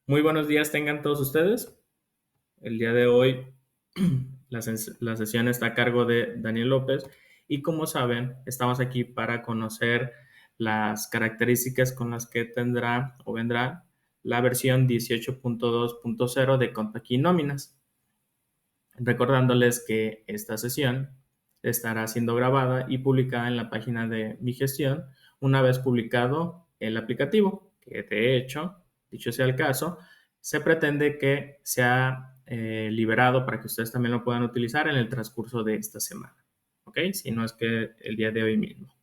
Muy buenos días tengan todos ustedes. El día de hoy la sesión está a cargo de Daniel López y como saben, estamos aquí para conocer las características con las que tendrá o vendrá la versión 18.2.0 de Contaki Nóminas. Recordándoles que esta sesión estará siendo grabada y publicada en la página de Mi Gestión una vez publicado el aplicativo, que de hecho, dicho sea el caso, se pretende que sea liberado para que ustedes también lo puedan utilizar en el transcurso de esta semana, ¿ok? Si no es que el día de hoy mismo.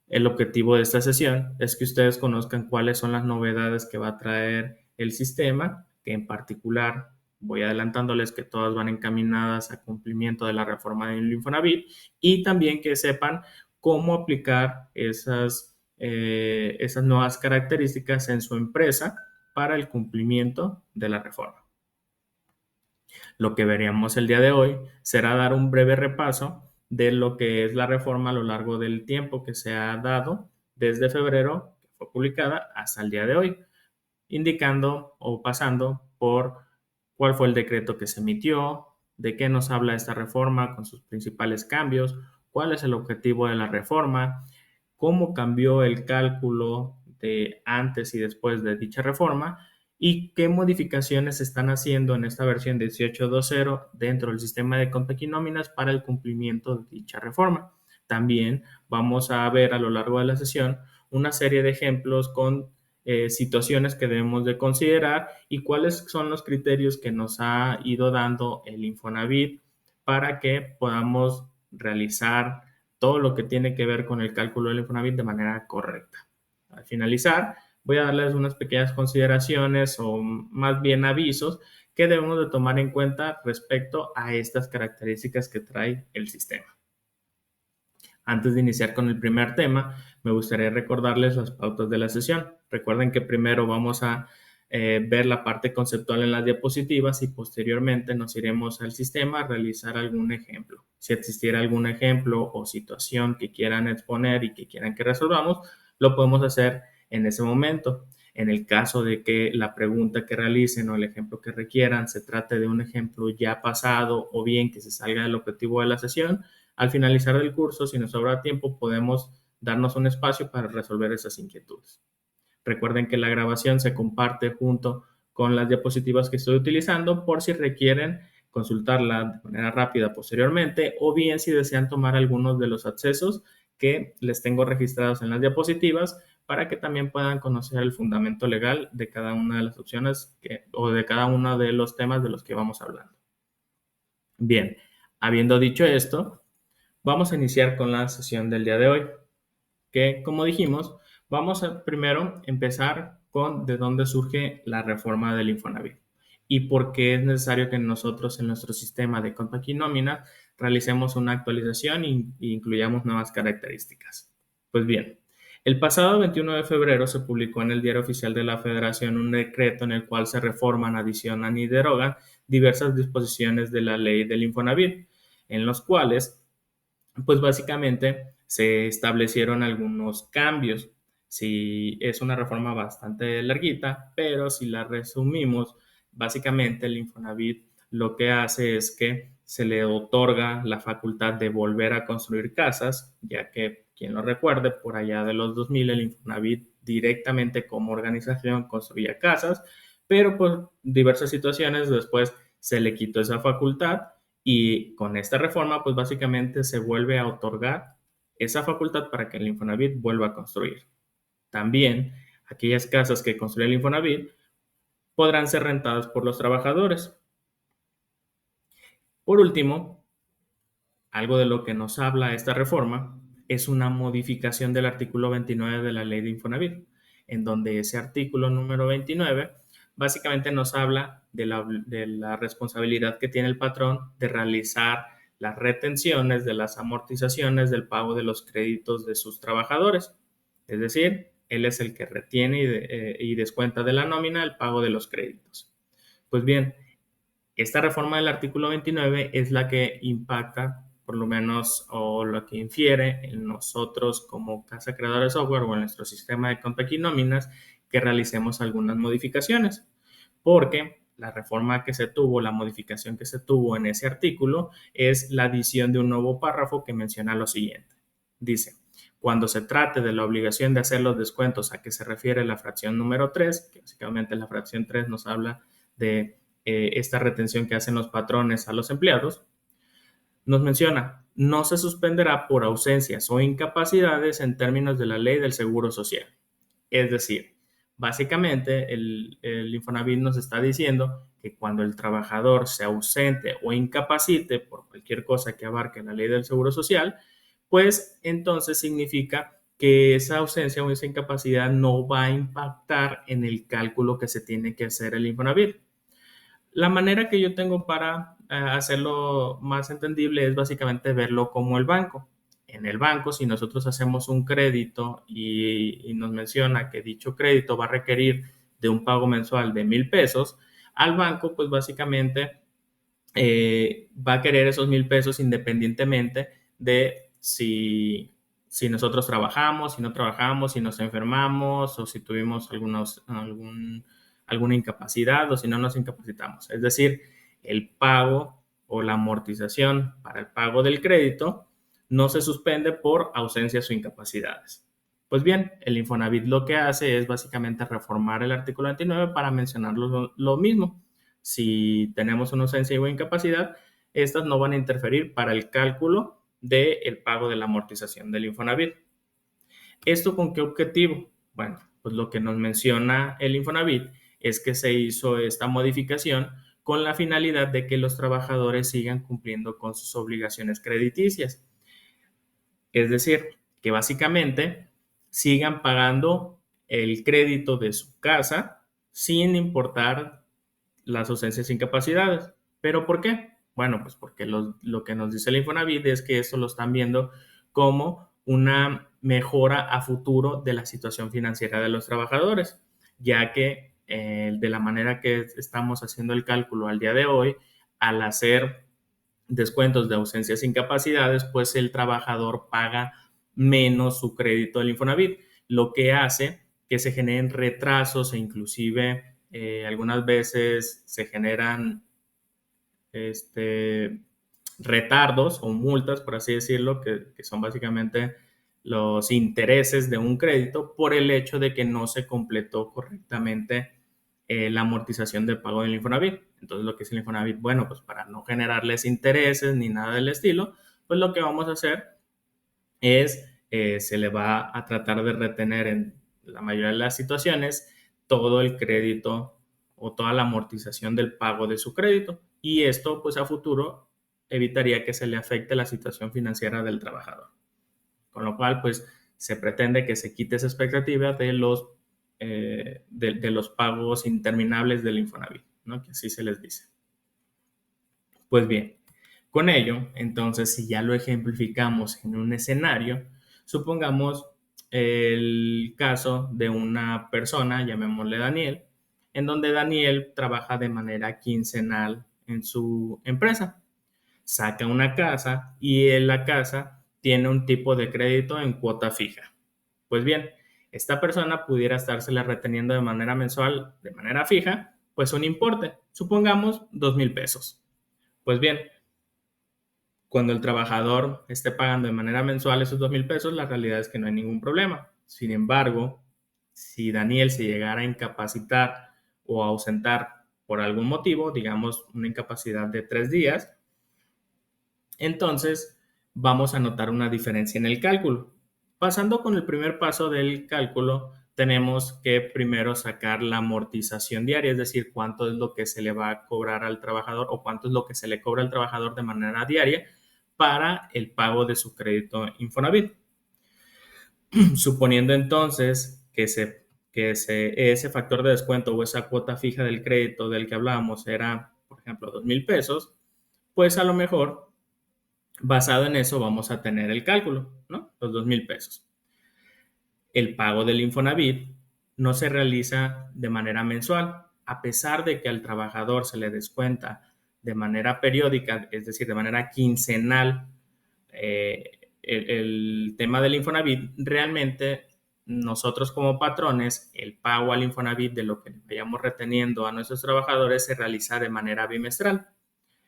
El objetivo de esta sesión es que ustedes conozcan cuáles son las novedades que va a traer el sistema, que en particular voy adelantándoles que todas van encaminadas a cumplimiento de la reforma del Infonavit y también que sepan cómo aplicar esas nuevas características en su empresa para el cumplimiento de la reforma. Lo que veríamos el día de hoy será dar un breve repaso de lo que es la reforma a lo largo del tiempo que se ha dado desde febrero, que fue publicada, hasta el día de hoy, indicando o pasando por cuál fue el decreto que se emitió, de qué nos habla esta reforma con sus principales cambios, cuál es el objetivo de la reforma, cómo cambió el cálculo de antes y después de dicha reforma y qué modificaciones se están haciendo en esta versión 18.2.0 dentro del sistema de Contaki Nóminas para el cumplimiento de dicha reforma. También vamos a ver a lo largo de la sesión una serie de ejemplos con situaciones que debemos de considerar y cuáles son los criterios que nos ha ido dando el Infonavit para que podamos realizar todo lo que tiene que ver con el cálculo del Infonavit de manera correcta. Al finalizar, voy a darles unas pequeñas consideraciones o más bien avisos que debemos de tomar en cuenta respecto a estas características que trae el sistema. Antes de iniciar con el primer tema, me gustaría recordarles las pautas de la sesión. Recuerden que primero vamos a ver la parte conceptual en las diapositivas y posteriormente nos iremos al sistema a realizar algún ejemplo. Si existiera algún ejemplo o situación que quieran exponer y que quieran que resolvamos, lo podemos hacer en ese momento. En el caso de que la pregunta que realicen o el ejemplo que requieran se trate de un ejemplo ya pasado o bien que se salga del objetivo de la sesión, al finalizar el curso, si nos sobra tiempo, podemos darnos un espacio para resolver esas inquietudes. Recuerden que la grabación se comparte junto con las diapositivas que estoy utilizando por si requieren consultarla de manera rápida posteriormente o bien si desean tomar algunos de los accesos que les tengo registrados en las diapositivas para que también puedan conocer el fundamento legal de cada una de las opciones o de cada uno de los temas de los que vamos hablando. Bien, habiendo dicho esto, vamos a iniciar con la sesión del día de hoy, que como dijimos, vamos a primero empezar con de dónde surge la reforma del Infonavit y por qué es necesario que nosotros en nuestro sistema de Contaki Nómina realicemos una actualización e incluyamos nuevas características. Pues bien, el pasado 21 de febrero se publicó en el Diario Oficial de la Federación un decreto en el cual se reforman, adicionan y derogan diversas disposiciones de la ley del Infonavit, en los cuales pues básicamente se establecieron algunos cambios. Sí, es una reforma bastante larguita, pero si la resumimos, básicamente el Infonavit lo que hace es que se le otorga la facultad de volver a construir casas, ya que, quien lo recuerde, por allá de los 2000 el Infonavit directamente como organización construía casas, pero por diversas situaciones después se le quitó esa facultad y con esta reforma, pues básicamente se vuelve a otorgar esa facultad para que el Infonavit vuelva a construir. También, aquellas casas que construye el Infonavit podrán ser rentadas por los trabajadores. Por último, algo de lo que nos habla esta reforma es una modificación del artículo 29 de la ley de Infonavit, en donde ese artículo número 29 básicamente nos habla de la responsabilidad que tiene el patrón de realizar las retenciones de las amortizaciones del pago de los créditos de sus trabajadores. Es decir, él es el que retiene y descuenta de la nómina el pago de los créditos. Pues bien, esta reforma del artículo 29 es la que impacta, por lo menos, o lo que infiere en nosotros como casa creadora de software o en nuestro sistema de Contaki Nóminas, que realicemos algunas modificaciones, porque la reforma que se tuvo, la modificación que se tuvo en ese artículo es la adición de un nuevo párrafo que menciona lo siguiente. Dice, cuando se trate de la obligación de hacer los descuentos a que se refiere la fracción número 3, que básicamente la fracción 3 nos habla de esta retención que hacen los patrones a los empleados, nos menciona, no se suspenderá por ausencias o incapacidades en términos de la ley del Seguro Social. Es decir, básicamente el Infonavit nos está diciendo que cuando el trabajador se ausente o incapacite por cualquier cosa que abarque la ley del Seguro Social, pues entonces significa que esa ausencia o esa incapacidad no va a impactar en el cálculo que se tiene que hacer el Infonavit. La manera que yo tengo para hacerlo más entendible es básicamente verlo como el banco. En el banco, si nosotros hacemos un crédito y nos menciona que dicho crédito va a requerir de un pago mensual de 1,000 pesos, al banco pues básicamente va a querer esos 1,000 pesos independientemente de si nosotros trabajamos, si no trabajamos, si nos enfermamos o si tuvimos alguna incapacidad o si no nos incapacitamos. Es decir, el pago o la amortización para el pago del crédito no se suspende por ausencias o incapacidades. Pues bien, el Infonavit lo que hace es básicamente reformar el artículo 29 para mencionar lo mismo. Si tenemos una ausencia o incapacidad, estas no van a interferir para el cálculo del pago de la amortización del Infonavit. ¿Esto con qué objetivo? Bueno, pues lo que nos menciona el Infonavit es que se hizo esta modificación con la finalidad de que los trabajadores sigan cumpliendo con sus obligaciones crediticias. Es decir, que básicamente sigan pagando el crédito de su casa sin importar las ausencias e incapacidades. ¿Pero por qué? Bueno, pues porque lo que nos dice el Infonavit es que esto lo están viendo como una mejora a futuro de la situación financiera de los trabajadores, ya que de la manera que estamos haciendo el cálculo al día de hoy, al hacer descuentos de ausencias e incapacidades, pues el trabajador paga menos su crédito del Infonavit, lo que hace que se generen retrasos e inclusive algunas veces se generan retardos o multas, por así decirlo, que son básicamente los intereses de un crédito por el hecho de que no se completó correctamente la amortización del pago del Infonavit. Entonces, lo que es el Infonavit, bueno, pues para no generarles intereses ni nada del estilo, pues lo que vamos a hacer es, se le va a tratar de retener en la mayoría de las situaciones todo el crédito o toda la amortización del pago de su crédito. Y esto, pues a futuro, evitaría que se le afecte la situación financiera del trabajador. Con lo cual, pues se pretende que se quite esa expectativa de los pagos interminables del Infonavit, ¿no? Que así se les dice. Pues bien, con ello, entonces, si ya lo ejemplificamos en un escenario, supongamos el caso de una persona, llamémosle Daniel, en donde Daniel trabaja de manera quincenal en su empresa. Saca una casa y en la casa tiene un tipo de crédito en cuota fija. Pues bien, esta persona pudiera estársela reteniendo de manera mensual, de manera fija, pues un importe, supongamos 2,000 pesos. Pues bien, cuando el trabajador esté pagando de manera mensual esos 2,000 pesos, la realidad es que no hay ningún problema. Sin embargo, si Daniel se llegara a incapacitar o a ausentar por algún motivo, digamos una incapacidad de 3 días, entonces vamos a notar una diferencia en el cálculo. Pasando con el primer paso del cálculo, tenemos que primero sacar la amortización diaria, es decir, cuánto es lo que se le va a cobrar al trabajador o cuánto es lo que se le cobra al trabajador de manera diaria para el pago de su crédito Infonavit. Suponiendo entonces que ese factor de descuento o esa cuota fija del crédito del que hablábamos era, por ejemplo, 2,000 pesos, pues a lo mejor basado en eso vamos a tener el cálculo, ¿no? Los 2,000 pesos. El pago del Infonavit no se realiza de manera mensual, a pesar de que al trabajador se le descuenta de manera periódica, es decir, de manera quincenal, el tema del Infonavit realmente nosotros como patrones, el pago al Infonavit de lo que vayamos reteniendo a nuestros trabajadores se realiza de manera bimestral.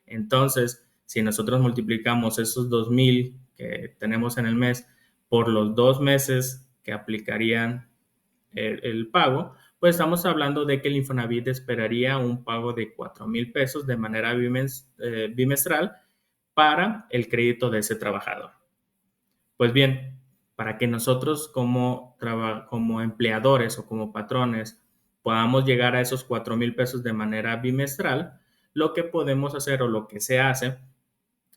Entonces, si nosotros multiplicamos esos 2,000 que tenemos en el mes por los 2 meses que aplicarían el pago, pues estamos hablando de que el Infonavit esperaría un pago de 4,000 pesos de manera bimestral para el crédito de ese trabajador. Pues bien, para que nosotros como empleadores o como patrones podamos llegar a esos 4,000 pesos de manera bimestral, lo que podemos hacer o lo que se hace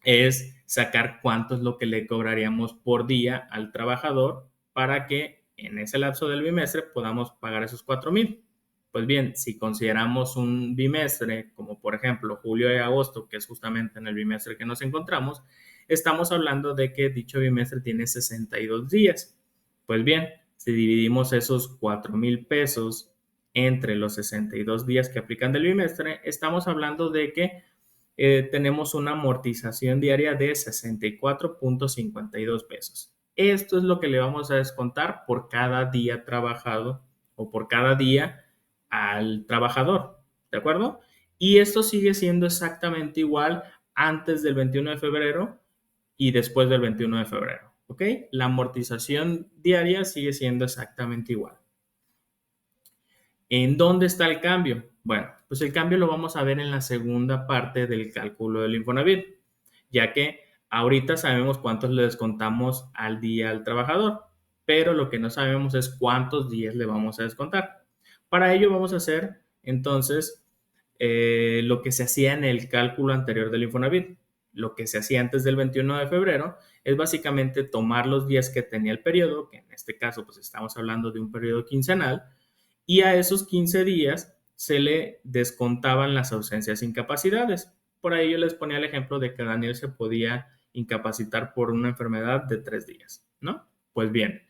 es sacar cuánto es lo que le cobraríamos por día al trabajador para que en ese lapso del bimestre podamos pagar esos 4,000. Pues bien, si consideramos un bimestre, como por ejemplo julio y agosto, que es justamente en el bimestre que nos encontramos, estamos hablando de que dicho bimestre tiene 62 días. Pues bien, si dividimos esos 4,000 pesos entre los 62 días que aplican del bimestre, estamos hablando de que tenemos una amortización diaria de 64.52 pesos. Esto es lo que le vamos a descontar por cada día trabajado o por cada día al trabajador, ¿de acuerdo? Y esto sigue siendo exactamente igual antes del 21 de febrero y después del 21 de febrero, ¿ok? La amortización diaria sigue siendo exactamente igual. ¿En dónde está el cambio? Bueno, pues el cambio lo vamos a ver en la segunda parte del cálculo del Infonavit, ya que ahorita sabemos cuántos le descontamos al día al trabajador, pero lo que no sabemos es cuántos días le vamos a descontar. Para ello vamos a hacer entonces lo que se hacía en el cálculo anterior del Infonavit. Lo que se hacía antes del 21 de febrero es básicamente tomar los días que tenía el periodo, que en este caso pues estamos hablando de un periodo quincenal, y a esos 15 días se le descontaban las ausencias e incapacidades. Por ahí yo les ponía el ejemplo de que Daniel se podía incapacitar por una enfermedad de 3 días, ¿no? Pues bien,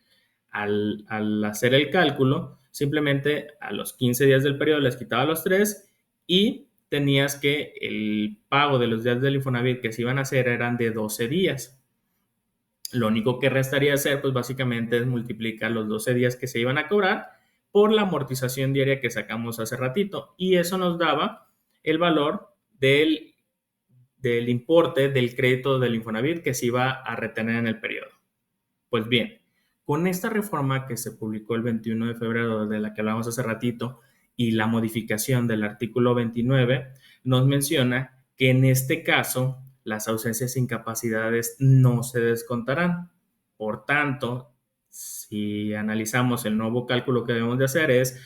al hacer el cálculo, simplemente a los 15 días del periodo les quitaba los 3 y tenías que el pago de los días del Infonavit que se iban a hacer eran de 12 días. Lo único que restaría hacer, pues básicamente es multiplicar los 12 días que se iban a cobrar por la amortización diaria que sacamos hace ratito. Y eso nos daba el valor del importe del crédito del Infonavit que se iba a retener en el periodo. Pues bien, con esta reforma que se publicó el 21 de febrero, de la que hablamos hace ratito, y la modificación del artículo 29, nos menciona que en este caso las ausencias e incapacidades no se descontarán. Por tanto, si analizamos el nuevo cálculo que debemos de hacer es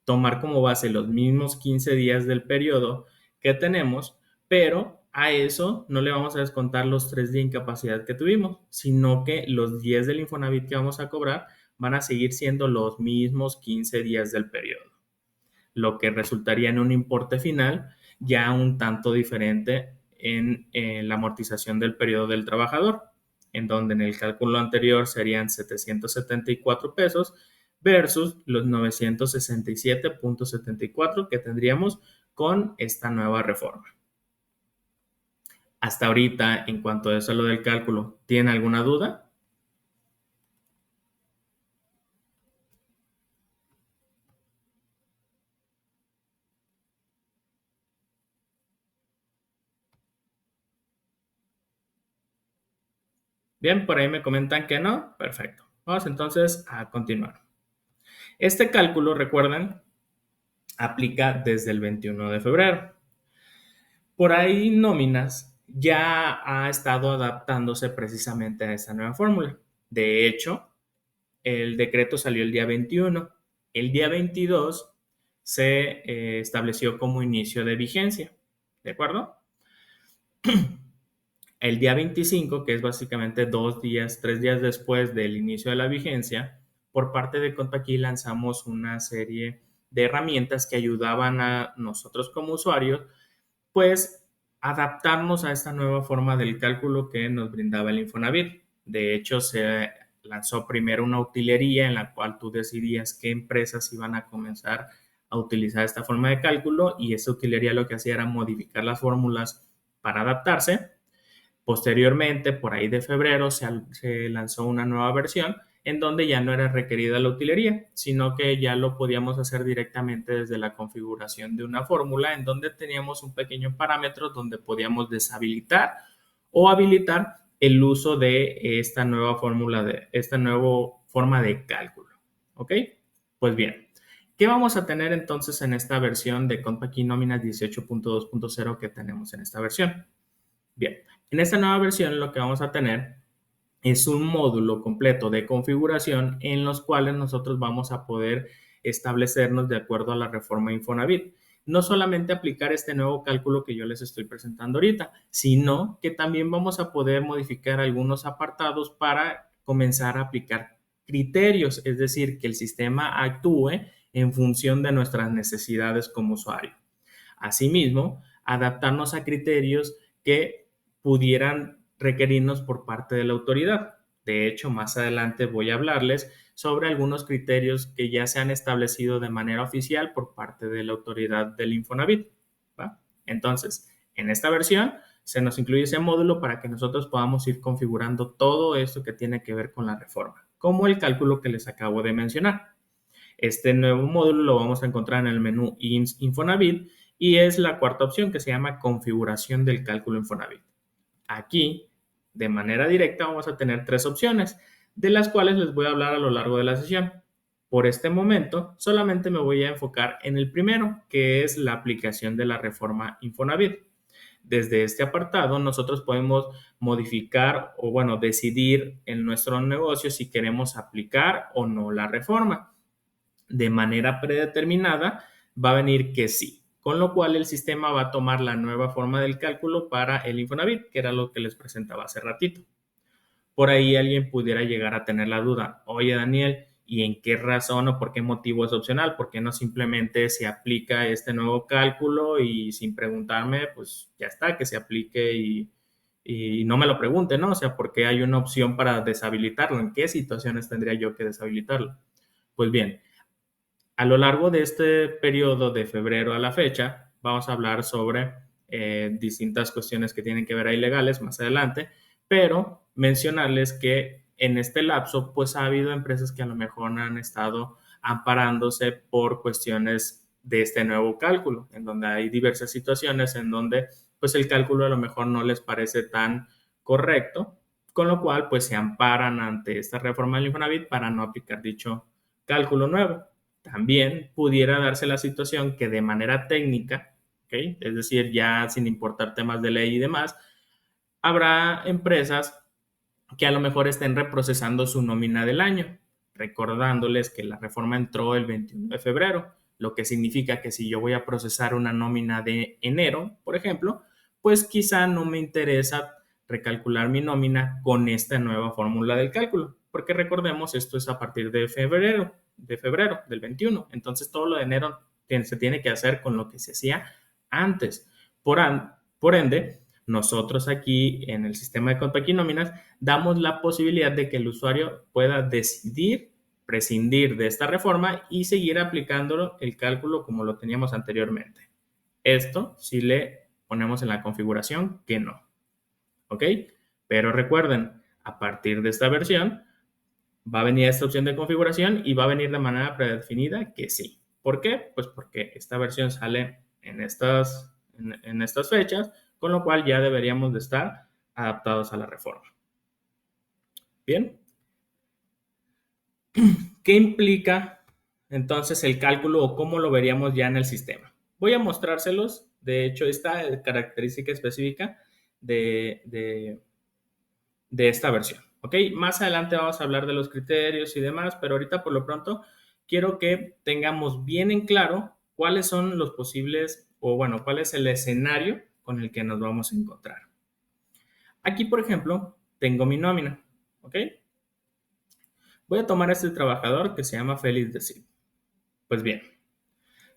tomar como base los mismos 15 días del periodo que tenemos, pero a eso no le vamos a descontar los 3 de incapacidad que tuvimos, sino que los 10 del Infonavit que vamos a cobrar van a seguir siendo los mismos 15 días del periodo, lo que resultaría en un importe final ya un tanto diferente en la amortización del periodo del trabajador, en donde en el cálculo anterior serían 774 pesos versus los 967.74 que tendríamos con esta nueva reforma. Hasta ahorita, en cuanto a eso lo del cálculo, ¿tiene alguna duda? Bien, por ahí me comentan que no. Perfecto. Vamos entonces a continuar. Este cálculo, recuerden, aplica desde el 21 de febrero. Por ahí Nóminas ya ha estado adaptándose precisamente a esta nueva fórmula. De hecho, el decreto salió el día 21. El día 22 se estableció como inicio de vigencia. ¿De acuerdo? El día 25, que es básicamente 2 días, 3 días después del inicio de la vigencia, por parte de Contaquí lanzamos una serie de herramientas que ayudaban a nosotros como usuarios, pues, adaptarnos a esta nueva forma del cálculo que nos brindaba el Infonavit. De hecho, se lanzó primero una utilería en la cual tú decidías qué empresas iban a comenzar a utilizar esta forma de cálculo y esa utilería lo que hacía era modificar las fórmulas para adaptarse. Posteriormente, por ahí de febrero, se lanzó una nueva versión en donde ya no era requerida la utilería, sino que ya lo podíamos hacer directamente desde la configuración de una fórmula en donde teníamos un pequeño parámetro donde podíamos deshabilitar o habilitar el uso de esta nueva fórmula, de esta nueva forma de cálculo. ¿Ok? Pues bien, ¿qué vamos a tener entonces en esta versión de Compact Nóminas 18.2.0 que tenemos en esta versión? Bien, en esta nueva versión lo que vamos a tener es un módulo completo de configuración en los cuales nosotros vamos a poder establecernos de acuerdo a la reforma Infonavit. No solamente aplicar este nuevo cálculo que yo les estoy presentando ahorita, sino que también vamos a poder modificar algunos apartados para comenzar a aplicar criterios, es decir, que el sistema actúe en función de nuestras necesidades como usuario. Asimismo, adaptarnos a criterios que pudieran requerirnos por parte de la autoridad. De hecho, más adelante voy a hablarles sobre algunos criterios que ya se han establecido de manera oficial por parte de la autoridad del Infonavit, ¿va? Entonces, en esta versión se nos incluye ese módulo para que nosotros podamos ir configurando todo esto que tiene que ver con la reforma, como el cálculo que les acabo de mencionar. Este nuevo módulo lo vamos a encontrar en el menú IMSS Infonavit y es la cuarta opción que se llama configuración del cálculo Infonavit. Aquí, de manera directa, vamos a tener tres opciones, de las cuales les voy a hablar a lo largo de la sesión. Por este momento, solamente me voy a enfocar en el primero, que es la aplicación de la reforma Infonavit. Desde este apartado, nosotros podemos modificar o, bueno, decidir en nuestro negocio si queremos aplicar o no la reforma. De manera predeterminada, va a venir que sí, con lo cual el sistema va a tomar la nueva forma del cálculo para el Infonavit, que era lo que les presentaba hace ratito. Por ahí alguien pudiera llegar a tener la duda, oye Daniel, ¿y en qué razón o por qué motivo es opcional? ¿Por qué no simplemente se aplica este nuevo cálculo y sin preguntarme, pues ya está, que se aplique y no me lo pregunte, ¿no? O sea, ¿por qué hay una opción para deshabilitarlo? ¿En qué situaciones tendría yo que deshabilitarlo? Pues bien, a lo largo de este periodo de febrero a la fecha, vamos a hablar sobre distintas cuestiones que tienen que ver ahí legales más adelante, pero mencionarles que en este lapso, pues ha habido empresas que a lo mejor han estado amparándose por cuestiones de este nuevo cálculo, en donde hay diversas situaciones en donde pues el cálculo a lo mejor no les parece tan correcto, con lo cual pues se amparan ante esta reforma del Infonavit para no aplicar dicho cálculo nuevo. También pudiera darse la situación que de manera técnica, ¿okay? Es decir, ya sin importar temas de ley y demás, habrá empresas que a lo mejor estén reprocesando su nómina del año, recordándoles que la reforma entró el 21 de febrero, lo que significa que si yo voy a procesar una nómina de enero, por ejemplo, pues quizá no me interesa recalcular mi nómina con esta nueva fórmula del cálculo, porque recordemos, esto es a partir de febrero del 21. Entonces todo lo de enero se tiene que hacer con lo que se hacía antes. Por ende, nosotros aquí en el sistema de Compact Nóminas damos la posibilidad de que el usuario pueda decidir prescindir de esta reforma y seguir aplicando el cálculo como lo teníamos anteriormente. Esto si le ponemos en la configuración que no. ¿Ok? Pero recuerden, a partir de esta versión va a venir esta opción de configuración y va a venir de manera predefinida que sí. ¿Por qué? Pues porque esta versión sale en estas fechas, con lo cual ya deberíamos de estar adaptados a la reforma. Bien. ¿Qué implica entonces el cálculo o cómo lo veríamos ya en el sistema? Voy a mostrárselos. De hecho, esta característica específica de esta versión. ¿Ok? Más adelante vamos a hablar de los criterios y demás, pero ahorita por lo pronto quiero que tengamos bien en claro cuáles son los posibles o bueno, cuál es el escenario con el que nos vamos a encontrar. Aquí, por ejemplo, tengo mi nómina. ¿Ok? Voy a tomar a este trabajador que se llama Félix de Cid. Pues bien,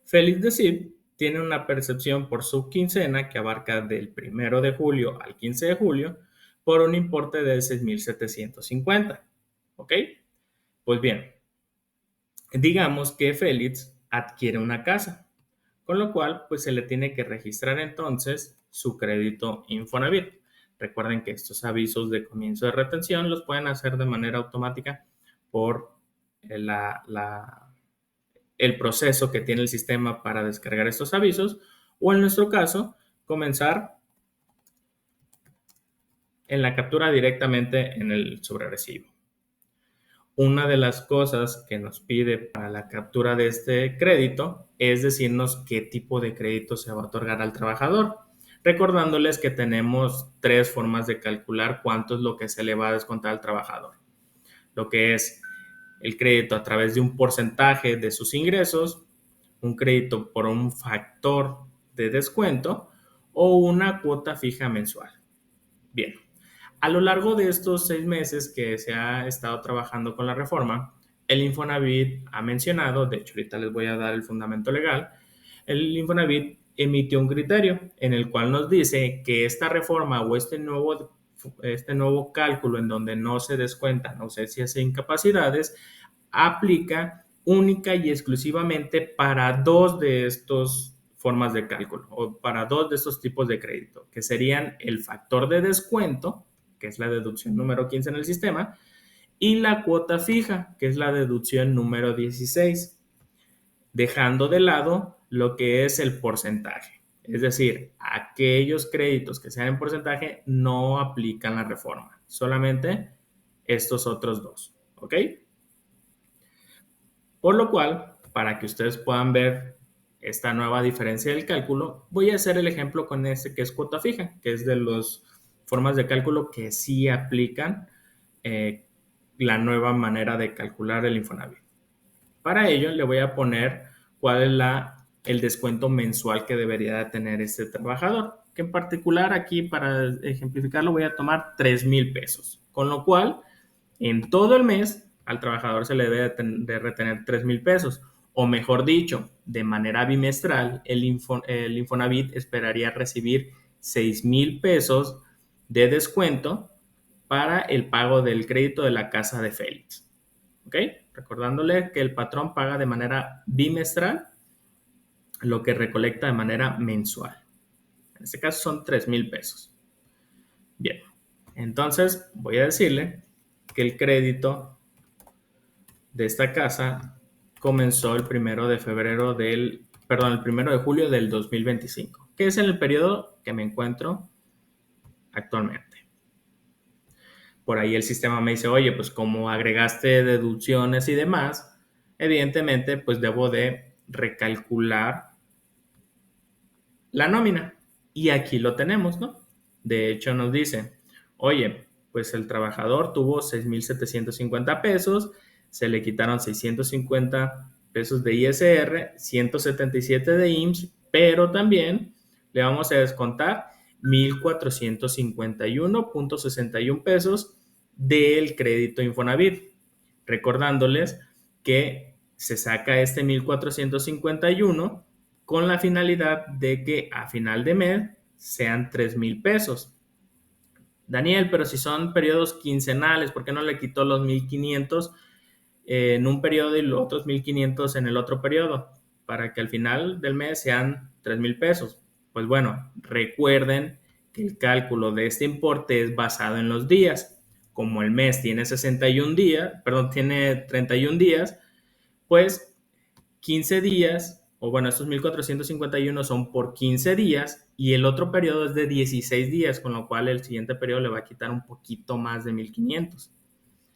Félix de Cid tiene una percepción por su quincena que abarca del 1 de julio al 15 de julio por un importe de 6,750. ¿Ok? Pues bien, digamos que Félix adquiere una casa, con lo cual pues se le tiene que registrar entonces su crédito Infonavit. Recuerden que estos avisos de comienzo de retención los pueden hacer de manera automática por el proceso que tiene el sistema para descargar estos avisos, o en nuestro caso, comenzar en la captura directamente en el sobrerecibo. Una de las cosas que nos pide para la captura de este crédito es decirnos qué tipo de crédito se va a otorgar al trabajador, recordándoles que tenemos tres formas de calcular cuánto es lo que se le va a descontar al trabajador. Lo que es el crédito a través de un porcentaje de sus ingresos, un crédito por un factor de descuento o una cuota fija mensual. Bien, a lo largo de estos 6 meses que se ha estado trabajando con la reforma, el Infonavit ha mencionado, de hecho ahorita les voy a dar el fundamento legal, el Infonavit emitió un criterio en el cual nos dice que esta reforma o este nuevo cálculo en donde no se descuentan ausencias e incapacidades aplica única y exclusivamente para dos de estos formas de cálculo o para dos de estos tipos de crédito, que serían el factor de descuento, que es la deducción número 15 en el sistema, y la cuota fija, que es la deducción número 16, dejando de lado lo que es el porcentaje. Es decir, aquellos créditos que sean en porcentaje no aplican la reforma, solamente estos otros dos, ¿ok? Por lo cual, para que ustedes puedan ver esta nueva diferencia del cálculo, voy a hacer el ejemplo con este que es cuota fija, que es de las formas de cálculo que sí aplican eh, la nueva manera de calcular el Infonavit. Para ello, le voy a poner cuál es el descuento mensual que debería de tener este trabajador, que en particular aquí para ejemplificarlo voy a tomar 3,000 pesos, con lo cual en todo el mes al trabajador se le debe de retener 3,000 pesos, o mejor dicho, de manera bimestral, el Infonavit esperaría recibir 6,000 pesos de descuento para el pago del crédito de la casa de Félix. ¿Ok? Recordándole que el patrón paga de manera bimestral lo que recolecta de manera mensual. En este caso son 3,000 pesos. Bien, entonces voy a decirle que el crédito de esta casa comenzó el 1 el 1 de julio del 2025, que es en el periodo que me encuentro actualmente. Por ahí el sistema me dice, oye, pues como agregaste deducciones y demás, evidentemente pues debo de recalcular la nómina. Y aquí lo tenemos, ¿no? De hecho nos dice, oye, pues el trabajador tuvo 6,750 pesos, se le quitaron 650 pesos de ISR, 177 de IMSS, pero también le vamos a descontar 1,451.61 pesos del crédito Infonavit. Recordándoles que se saca este 1,451 con la finalidad de que a final de mes sean 3,000 pesos. Daniel, pero si son periodos quincenales, ¿por qué no le quitó los 1,500 en un periodo y los otros 1,500 en el otro periodo? Para que al final del mes sean 3,000 pesos. Pues bueno, recuerden que el cálculo de este importe es basado en los días. Como el mes tiene 61 días, perdón, tiene 31 días, pues 15 días, o bueno, estos 1,451 son por 15 días y el otro periodo es de 16 días, con lo cual el siguiente periodo le va a quitar un poquito más de 1,500.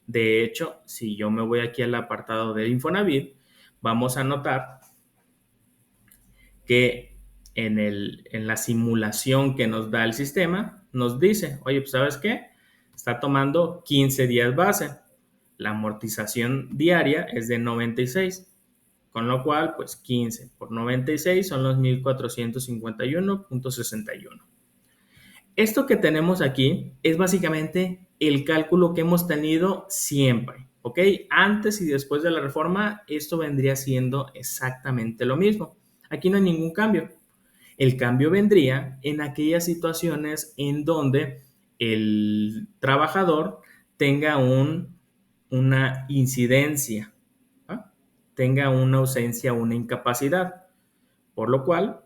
De hecho, si yo me voy aquí al apartado de Infonavit, vamos a notar que en la simulación que nos da el sistema, nos dice, oye, pues ¿sabes qué? Está tomando 15 días base. La amortización diaria es de 96. Con lo cual, pues 15 por 96 son los 1,451.61. Esto que tenemos aquí es básicamente el cálculo que hemos tenido siempre, ¿ok? Antes y después de la reforma, esto vendría siendo exactamente lo mismo. Aquí no hay ningún cambio. El cambio vendría en aquellas situaciones en donde el trabajador tenga una incidencia, ¿ah? Tenga una ausencia, una incapacidad, por lo cual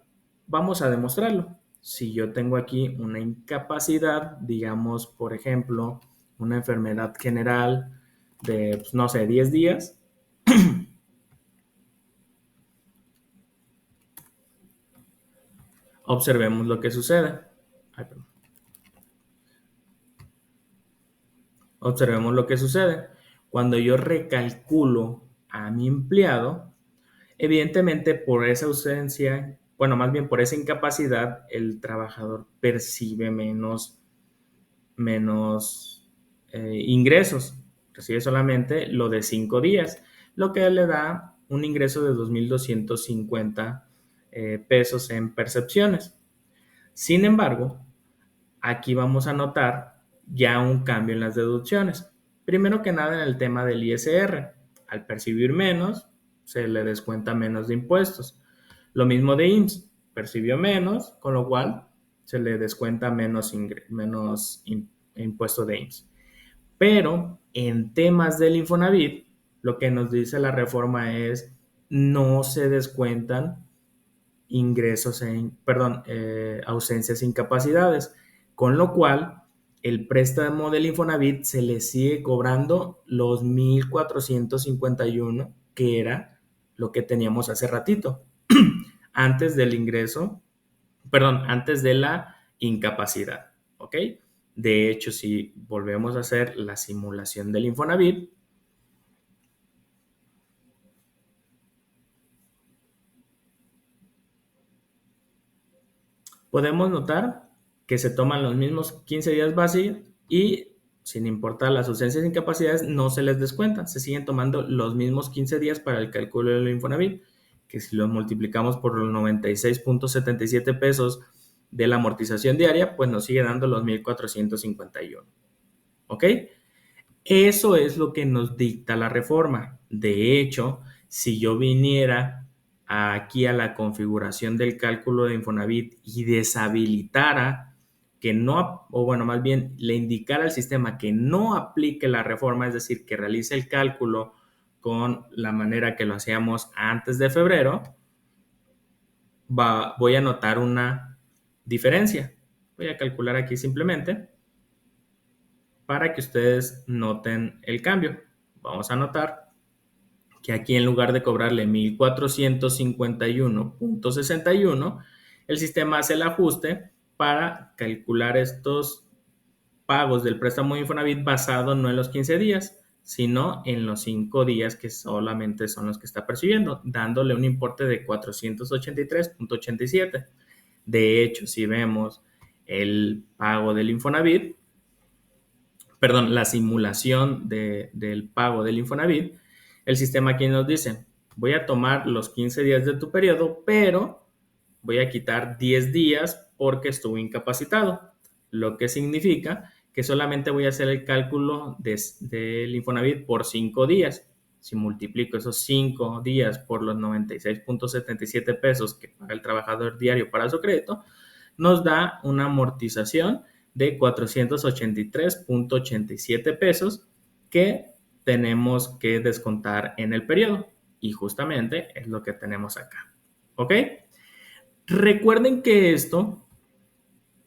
vamos a demostrarlo. Si yo tengo aquí una incapacidad, digamos, por ejemplo, una enfermedad general de pues, no sé, 10 días. Observemos lo que sucede. Ay, perdón. Observemos lo que sucede. Cuando yo recalculo a mi empleado, evidentemente por esa ausencia, bueno, más bien por esa incapacidad, el trabajador percibe menos ingresos. Recibe solamente lo de 5 días, lo que le da un ingreso de 2,250 pesos en percepciones. Sin embargo, aquí vamos a notar ya un cambio en las deducciones. Primero que nada en el tema del ISR. Al percibir menos, se le descuenta menos de impuestos. Lo mismo de IMSS. Percibió menos, con lo cual se le descuenta menos impuesto de IMSS. Pero en temas del Infonavit, lo que nos dice la reforma es no se descuentan ausencias e incapacidades, con lo cual el préstamo del Infonavit se le sigue cobrando los 1,451 que era lo que teníamos hace ratito, antes del ingreso, antes de la incapacidad, ¿ok? De hecho, si volvemos a hacer la simulación del Infonavit, podemos notar que se toman los mismos 15 días base y sin importar las ausencias e incapacidades no se les descuentan, se siguen tomando los mismos 15 días para el cálculo del Infonavit, que si los multiplicamos por los 96,77 pesos de la amortización diaria, pues nos sigue dando los 1,451. ¿Ok? Eso es lo que nos dicta la reforma. De hecho, si yo viniera aquí a la configuración del cálculo de Infonavit y deshabilitara que no, o bueno, más bien le indicara al sistema que no aplique la reforma, es decir, que realice el cálculo con la manera que lo hacíamos antes de febrero, voy a notar una diferencia. Voy a calcular aquí simplemente para que ustedes noten el cambio. Vamos a notar que aquí en lugar de cobrarle 1,451,61, el sistema hace el ajuste para calcular estos pagos del préstamo de Infonavit basado no en los 15 días, sino en los 5 días que solamente son los que está percibiendo, dándole un importe de 483,87. De hecho, si vemos el pago del Infonavit, la simulación del pago del Infonavit, el sistema aquí nos dice, voy a tomar los 15 días de tu periodo, pero voy a quitar 10 días porque estuve incapacitado, lo que significa que solamente voy a hacer el cálculo del Infonavit por 5 días. Si multiplico esos 5 días por los 96,77 pesos que paga el trabajador diario para su crédito, nos da una amortización de 483,87 pesos que tenemos que descontar en el periodo. Y justamente es lo que tenemos acá. ¿Ok? Recuerden que esto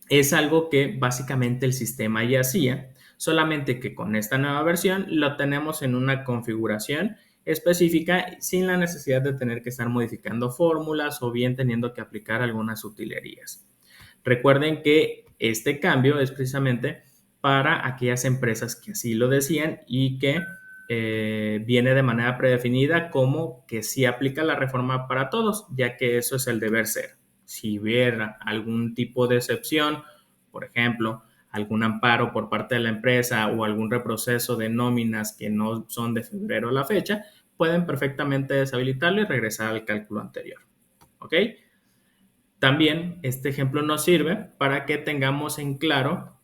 es algo que básicamente el sistema ya hacía, solamente que con esta nueva versión lo tenemos en una configuración específica sin la necesidad de tener que estar modificando fórmulas o bien teniendo que aplicar algunas utilerías. Recuerden que este cambio es precisamente para aquellas empresas que así lo decían y que viene de manera predefinida como que sí aplica la reforma para todos, ya que eso es el deber ser. Si hubiera algún tipo de excepción, por ejemplo, algún amparo por parte de la empresa o algún reproceso de nóminas que no son de febrero a la fecha, pueden perfectamente deshabilitarlo y regresar al cálculo anterior. ¿Ok? También este ejemplo nos sirve para que tengamos en claro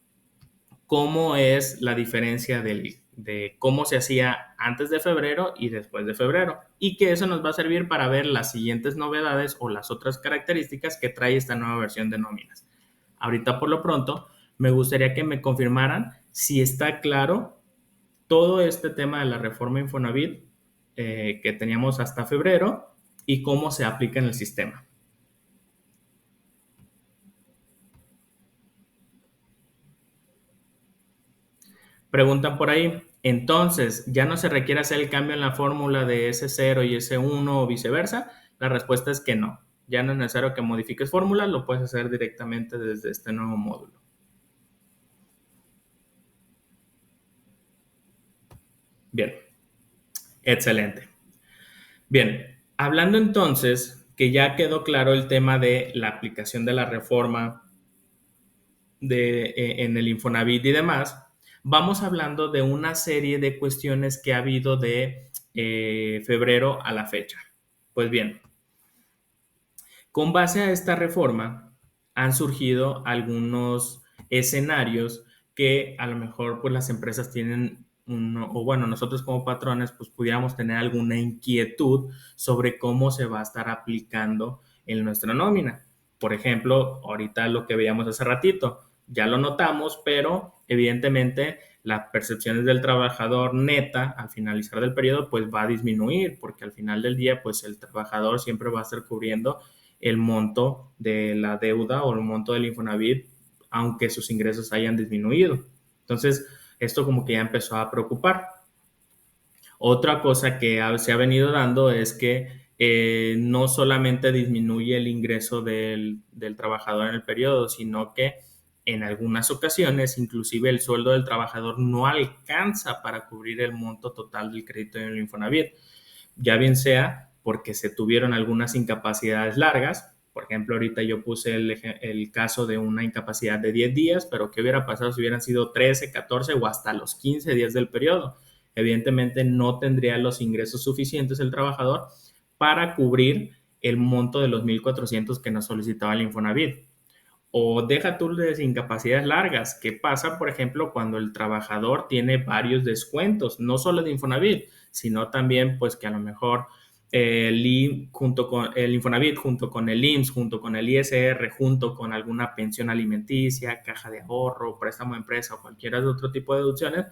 cómo es la diferencia de cómo se hacía antes de febrero y después de febrero. Y que eso nos va a servir para ver las siguientes novedades o las otras características que trae esta nueva versión de nóminas. Ahorita por lo pronto me gustaría que me confirmaran si está claro todo este tema de la reforma Infonavit que teníamos hasta febrero y cómo se aplica en el sistema. Preguntan por ahí, Entonces, ¿ya no se requiere hacer el cambio en la fórmula de S0 y S1 o viceversa? La respuesta es que no. Ya no es necesario que modifiques fórmula, lo puedes hacer directamente desde este nuevo módulo. Bien, excelente. Bien, hablando entonces que ya quedó claro el tema de la aplicación de la reforma en el Infonavit y demás, vamos hablando de una serie de cuestiones que ha habido de febrero a la fecha. Pues bien, con base a esta reforma han surgido algunos escenarios que a lo mejor pues las empresas tienen o bueno, nosotros como patrones pues pudiéramos tener alguna inquietud sobre cómo se va a estar aplicando en nuestra nómina. Por ejemplo, ahorita lo que veíamos hace ratito, ya lo notamos, pero evidentemente las percepciones del trabajador neta al finalizar del periodo pues va a disminuir porque al final del día pues el trabajador siempre va a estar cubriendo el monto de la deuda o el monto del Infonavit, aunque sus ingresos hayan disminuido. Entonces, esto como que ya empezó a preocupar. Otra cosa que se ha venido dando es que no solamente disminuye el ingreso del trabajador en el periodo, sino que en algunas ocasiones inclusive el sueldo del trabajador no alcanza para cubrir el monto total del crédito en el Infonavit, ya bien sea porque se tuvieron algunas incapacidades largas. Por ejemplo, ahorita yo puse el caso de una incapacidad de 10 días, pero ¿qué hubiera pasado si hubieran sido 13, 14 o hasta los 15 días del periodo? Evidentemente no tendría los ingresos suficientes el trabajador para cubrir el monto de los 1,400 que nos solicitaba el Infonavit. O deja tú de incapacidades largas. ¿Qué pasa, por ejemplo, cuando el trabajador tiene varios descuentos, no solo de Infonavit, sino también, pues que a lo mejor junto con el Infonavit, junto con el IMSS, junto con el ISR, junto con alguna pensión alimenticia, caja de ahorro, préstamo de empresa o cualquier otro tipo de deducciones,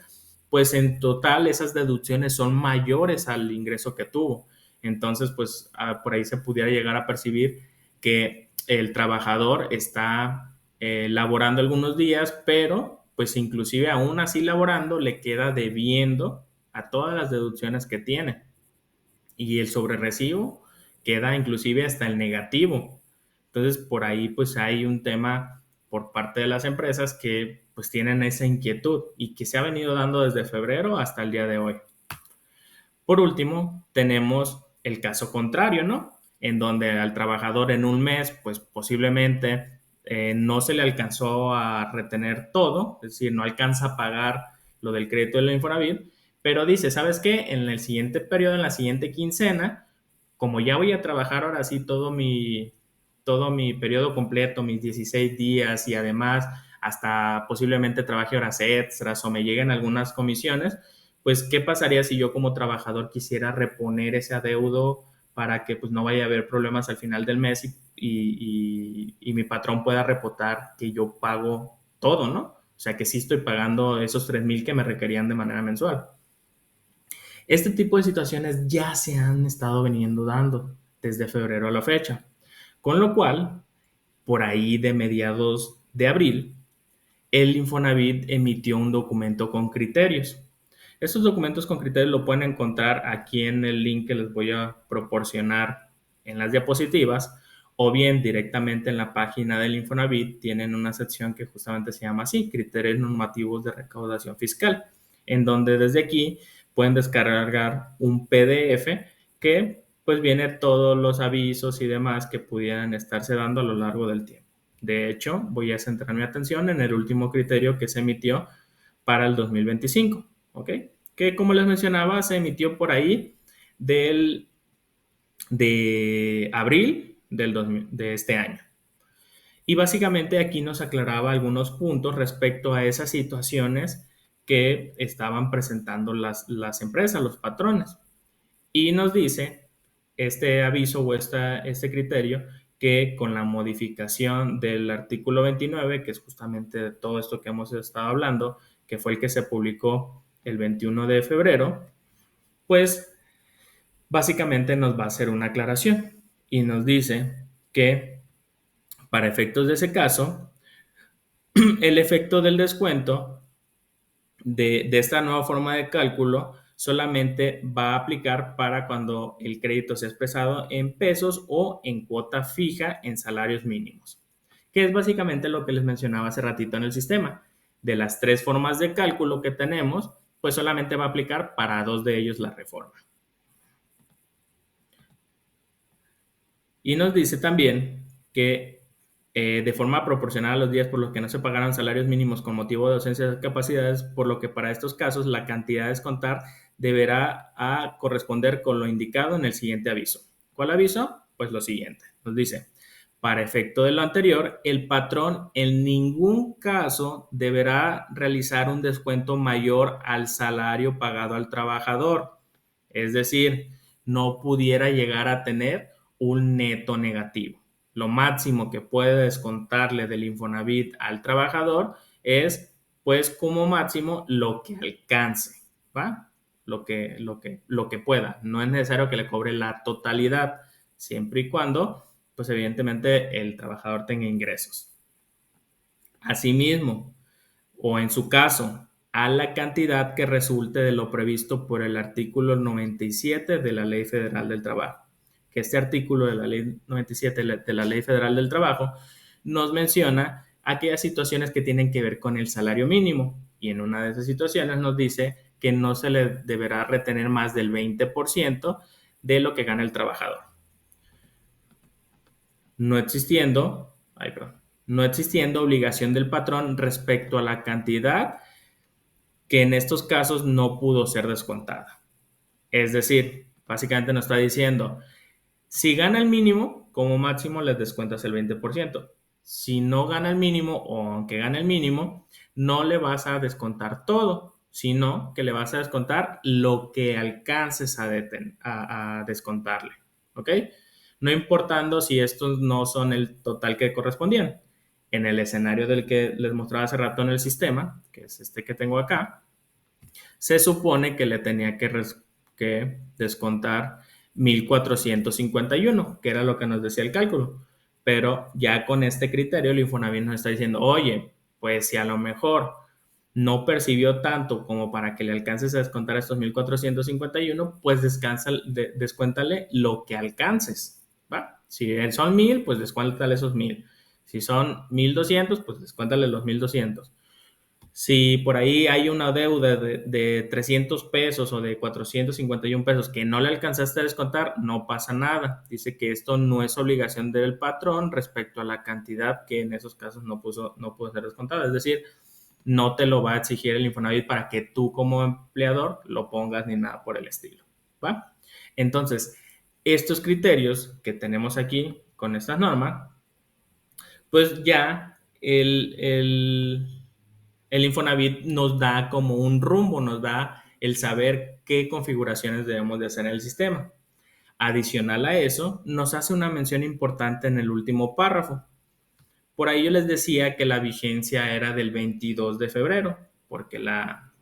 pues en total esas deducciones son mayores al ingreso que tuvo. Entonces, pues por ahí se pudiera llegar a percibir que el trabajador está laborando algunos días, pero pues inclusive aún así laborando le queda debiendo a todas las deducciones que tiene. Y el sobrerecibo queda inclusive hasta el negativo. Entonces, por ahí pues hay un tema por parte de las empresas que pues tienen esa inquietud y que se ha venido dando desde febrero hasta el día de hoy. Por último, tenemos el caso contrario, ¿no? En donde al trabajador en un mes, pues posiblemente no se le alcanzó a retener todo, es decir, no alcanza a pagar lo del crédito del Infonavit, pero dice, ¿sabes qué? En el siguiente periodo, en la siguiente quincena, como ya voy a trabajar ahora sí todo mi periodo completo, mis 16 días y además hasta posiblemente trabaje horas extras o me lleguen algunas comisiones, pues ¿qué pasaría si yo como trabajador quisiera reponer ese adeudo para que pues no vaya a haber problemas al final del mes y mi patrón pueda reportar que yo pago todo, ¿no? O sea, que sí estoy pagando esos 3,000 que me requerían de manera mensual. Este tipo de situaciones ya se han estado veniendo dando desde febrero a la fecha, con lo cual, por ahí de mediados de abril, el Infonavit emitió un documento con criterios. Estos documentos con criterios lo pueden encontrar aquí en el link que les voy a proporcionar en las diapositivas o bien directamente en la página del Infonavit tienen una sección que justamente se llama así, criterios normativos de recaudación fiscal, en donde desde aquí pueden descargar un PDF que pues viene todos los avisos y demás que pudieran estarse dando a lo largo del tiempo. De hecho, voy a centrar mi atención en el último criterio que se emitió para el 2025, ¿ok? Que como les mencionaba, se emitió por ahí de abril de este año. Y básicamente aquí nos aclaraba algunos puntos respecto a esas situaciones que estaban presentando las empresas, los patrones. Y nos dice este aviso o este criterio que con la modificación del artículo 29, que es justamente todo esto que hemos estado hablando, que fue el que se publicó el 21 de febrero, pues básicamente nos va a hacer una aclaración y nos dice que para efectos de ese caso, el efecto del descuento de esta nueva forma de cálculo solamente va a aplicar para cuando el crédito sea expresado en pesos o en cuota fija en salarios mínimos, que es básicamente lo que les mencionaba hace ratito en el sistema. De las tres formas de cálculo que tenemos, pues solamente va a aplicar para dos de ellos la reforma. Y nos dice también que de forma proporcional a los días por los que no se pagaron salarios mínimos con motivo de ausencia de capacidades, por lo que para estos casos la cantidad a descontar deberá corresponder con lo indicado en el siguiente aviso. ¿Cuál aviso? Pues lo siguiente. Nos dice, para efecto de lo anterior, el patrón en ningún caso deberá realizar un descuento mayor al salario pagado al trabajador. Es decir, no pudiera llegar a tener un neto negativo. Lo máximo que puede descontarle del Infonavit al trabajador es, pues, como máximo lo que alcance, ¿va? Lo que pueda. No es necesario que le cobre la totalidad, siempre y cuando, pues, evidentemente, el trabajador tenga ingresos. Asimismo, o en su caso, a la cantidad que resulte de lo previsto por el artículo 97 de la Ley Federal del Trabajo. Que este artículo de la Ley 97 de la Ley Federal del Trabajo nos menciona aquellas situaciones que tienen que ver con el salario mínimo, y en una de esas situaciones nos dice que no se le deberá retener más del 20% de lo que gana el trabajador. No existiendo, no existiendo obligación del patrón respecto a la cantidad que en estos casos no pudo ser descontada. Es decir, básicamente nos está diciendo, si gana el mínimo, como máximo les descuentas el 20%. Si no gana el mínimo o aunque gane el mínimo, no le vas a descontar todo, sino que le vas a descontar lo que alcances a descontarle. ¿Ok? No importando si estos no son el total que correspondían. En el escenario del que les mostraba hace rato en el sistema, que es este que tengo acá, se supone que le tenía que descontar 1,451, que era lo que nos decía el cálculo. Pero ya con este criterio, el Infonavit nos está diciendo, oye, pues si a lo mejor no percibió tanto como para que le alcances a descontar estos 1,451, pues descuéntale lo que alcances, ¿va? Si son 1,000, pues descuéntale esos 1,000. Si son 1,200, pues descuéntale los 1,200. Si por ahí hay una deuda de 300 pesos o de 451 pesos que no le alcanzaste a descontar, no pasa nada. Dice que esto no es obligación del patrón respecto a la cantidad que en esos casos no pudo ser descontada. Es decir, no te lo va a exigir el Infonavit para que tú como empleador lo pongas ni nada por el estilo, ¿va? Entonces, estos criterios que tenemos aquí con esta norma, pues ya el Infonavit nos da como un rumbo, nos da el saber qué configuraciones debemos de hacer en el sistema. Adicional a eso, nos hace una mención importante en el último párrafo. Por ahí yo les decía que la vigencia era del 22 de febrero, porque la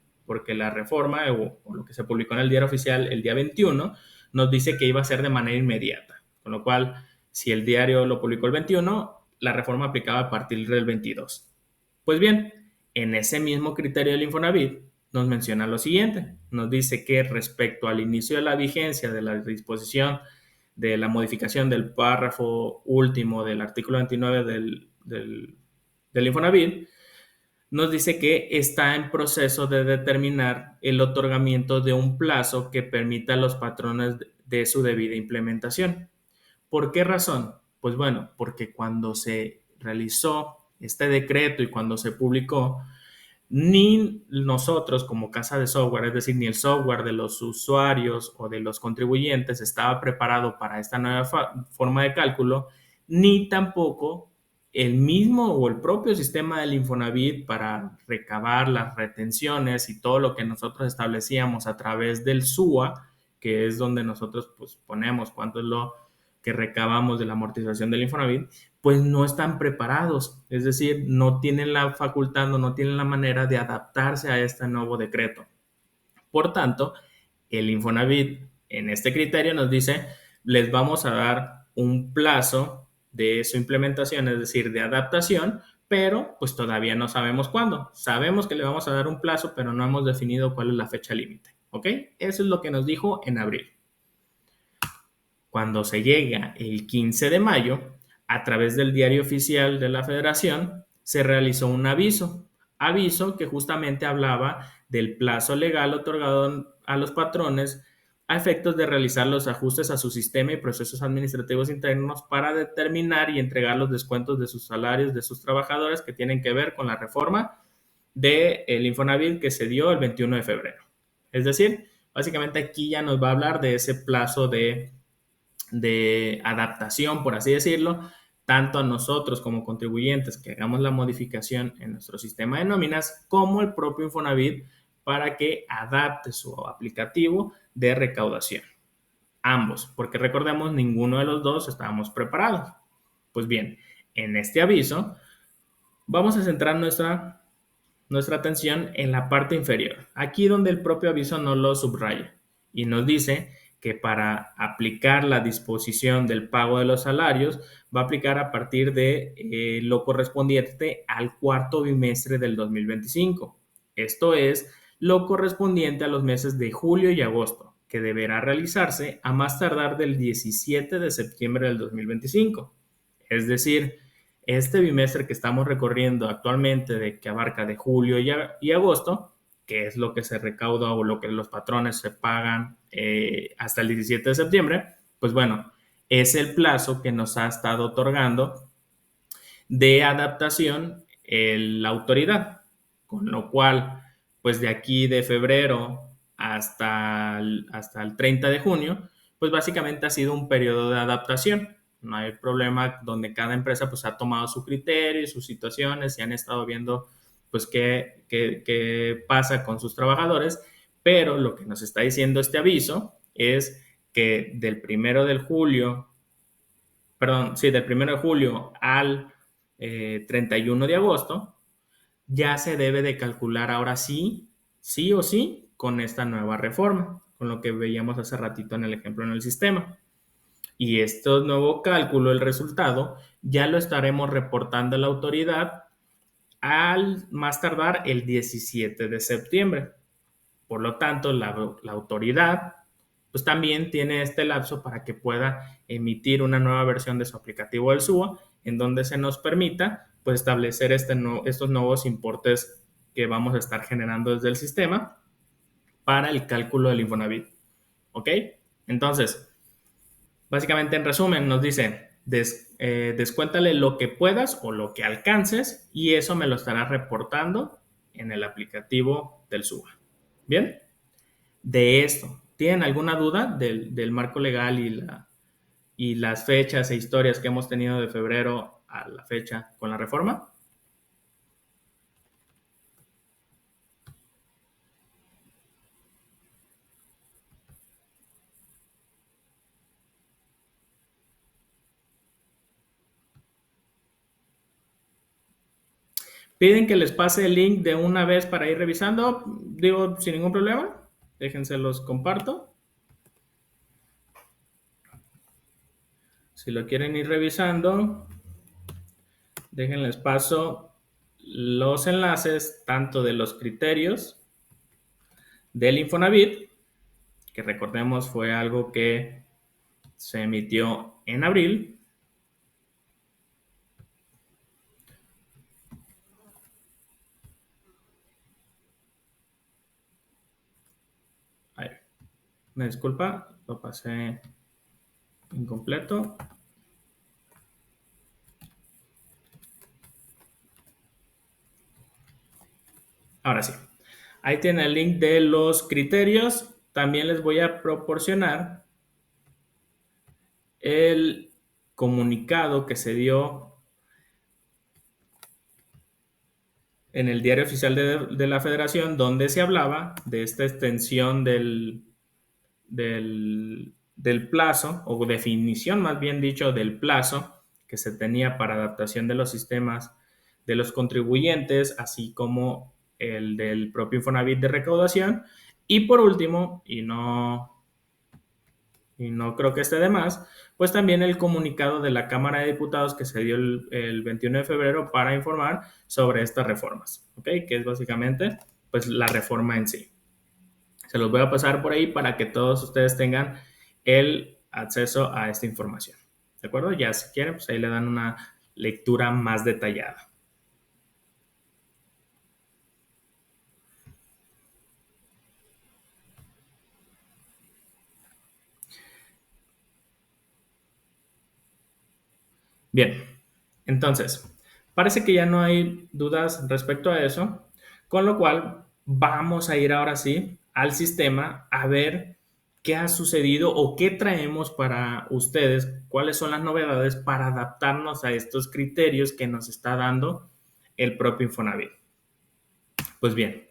reforma o lo que se publicó en el diario oficial el día 21 nos dice que iba a ser de manera inmediata. Con lo cual, si el diario lo publicó el 21, la reforma aplicaba a partir del 22. Pues bien, en ese mismo criterio del Infonavit nos menciona lo siguiente. Nos dice que respecto al inicio de la vigencia de la disposición de la modificación del párrafo último del artículo 29 del Infonavit, nos dice que está en proceso de determinar el otorgamiento de un plazo que permita a los patrones de su debida implementación. ¿Por qué razón? Pues bueno, porque cuando se realizó este decreto y cuando se publicó, ni nosotros como casa de software, es decir, ni el software de los usuarios o de los contribuyentes estaba preparado para esta nueva forma de cálculo, ni tampoco el mismo o el propio sistema del Infonavit para recabar las retenciones y todo lo que nosotros establecíamos a través del SUA, que es donde nosotros pues ponemos cuánto es lo que recabamos de la amortización del Infonavit, pues no están preparados, es decir, no tienen la facultad o no tienen la manera de adaptarse a este nuevo decreto. Por tanto, el Infonavit en este criterio nos dice, les vamos a dar un plazo de su implementación, es decir, de adaptación, pero pues todavía no sabemos cuándo. Sabemos que le vamos a dar un plazo, pero no hemos definido cuál es la fecha límite, ¿ok? Eso es lo que nos dijo en abril. Cuando se llega el 15 de mayo, a través del diario oficial de la Federación, se realizó un aviso que justamente hablaba del plazo legal otorgado a los patrones a efectos de realizar los ajustes a su sistema y procesos administrativos internos para determinar y entregar los descuentos de sus salarios de sus trabajadores que tienen que ver con la reforma del Infonavit que se dio el 21 de febrero. Es decir, básicamente aquí ya nos va a hablar de ese plazo de adaptación, por así decirlo, tanto a nosotros como contribuyentes que hagamos la modificación en nuestro sistema de nóminas, como el propio Infonavit para que adapte su aplicativo de recaudación. Ambos, porque recordemos, ninguno de los dos estábamos preparados. Pues bien, en este aviso vamos a centrar nuestra atención en la parte inferior, aquí donde el propio aviso nos lo subraya y nos dice que para aplicar la disposición del pago de los salarios va a aplicar a partir de lo correspondiente al cuarto bimestre del 2025. Esto es lo correspondiente a los meses de julio y agosto, que deberá realizarse a más tardar del 17 de septiembre del 2025. Es decir, este bimestre que estamos recorriendo actualmente, de que abarca de julio y agosto, que es lo que se recauda o lo que los patrones se pagan hasta el 17 de septiembre, pues bueno, es el plazo que nos ha estado otorgando de adaptación la autoridad, con lo cual, pues de aquí de febrero hasta el 30 de junio, pues básicamente ha sido un periodo de adaptación. No hay problema, donde cada empresa pues ha tomado su criterio y sus situaciones y han estado viendo pues qué pasa con sus trabajadores, pero lo que nos está diciendo este aviso es que del 1 de julio al 31 de agosto, ya se debe de calcular ahora sí, sí o sí, con esta nueva reforma, con lo que veíamos hace ratito en el ejemplo en el sistema. Y este nuevo cálculo, el resultado, ya lo estaremos reportando a la autoridad al más tardar el 17 de septiembre. Por lo tanto, la autoridad pues también tiene este lapso para que pueda emitir una nueva versión de su aplicativo del SUA en donde se nos permita pues establecer estos nuevos importes que vamos a estar generando desde el sistema para el cálculo del Infonavit. ¿Ok? Entonces, básicamente en resumen nos dice, descuéntale lo que puedas o lo que alcances y eso me lo estará reportando en el aplicativo del SUA. ¿Bien? De esto, ¿tienen alguna duda del marco legal y las fechas e historias que hemos tenido de febrero a la fecha con la reforma? ¿Piden que les pase el link de una vez para ir revisando? Digo, sin ningún problema. Déjense los comparto. Si lo quieren ir revisando, déjenles paso los enlaces tanto de los criterios del Infonavit, que recordemos fue algo que se emitió en abril. Ahí, me disculpa, lo pasé incompleto. Ahora sí, ahí tiene el link de los criterios. También les voy a proporcionar el comunicado que se dio en el diario oficial de la Federación, donde se hablaba de esta extensión del plazo, o definición más bien dicho, del plazo que se tenía para adaptación de los sistemas de los contribuyentes, así como el del propio Infonavit de recaudación. Y por último, y no y no creo que esté de más, pues también el comunicado de la Cámara de Diputados que se dio el 21 de febrero para informar sobre estas reformas, ¿ok? Que es básicamente pues la reforma en sí. Se los voy a pasar por ahí para que todos ustedes tengan el acceso a esta información, ¿de acuerdo? Ya si quieren, pues ahí le dan una lectura más detallada. Bien, entonces, parece que ya no hay dudas respecto a eso, con lo cual vamos a ir ahora sí al sistema a ver qué ha sucedido o qué traemos para ustedes, cuáles son las novedades para adaptarnos a estos criterios que nos está dando el propio Infonavit. Pues bien,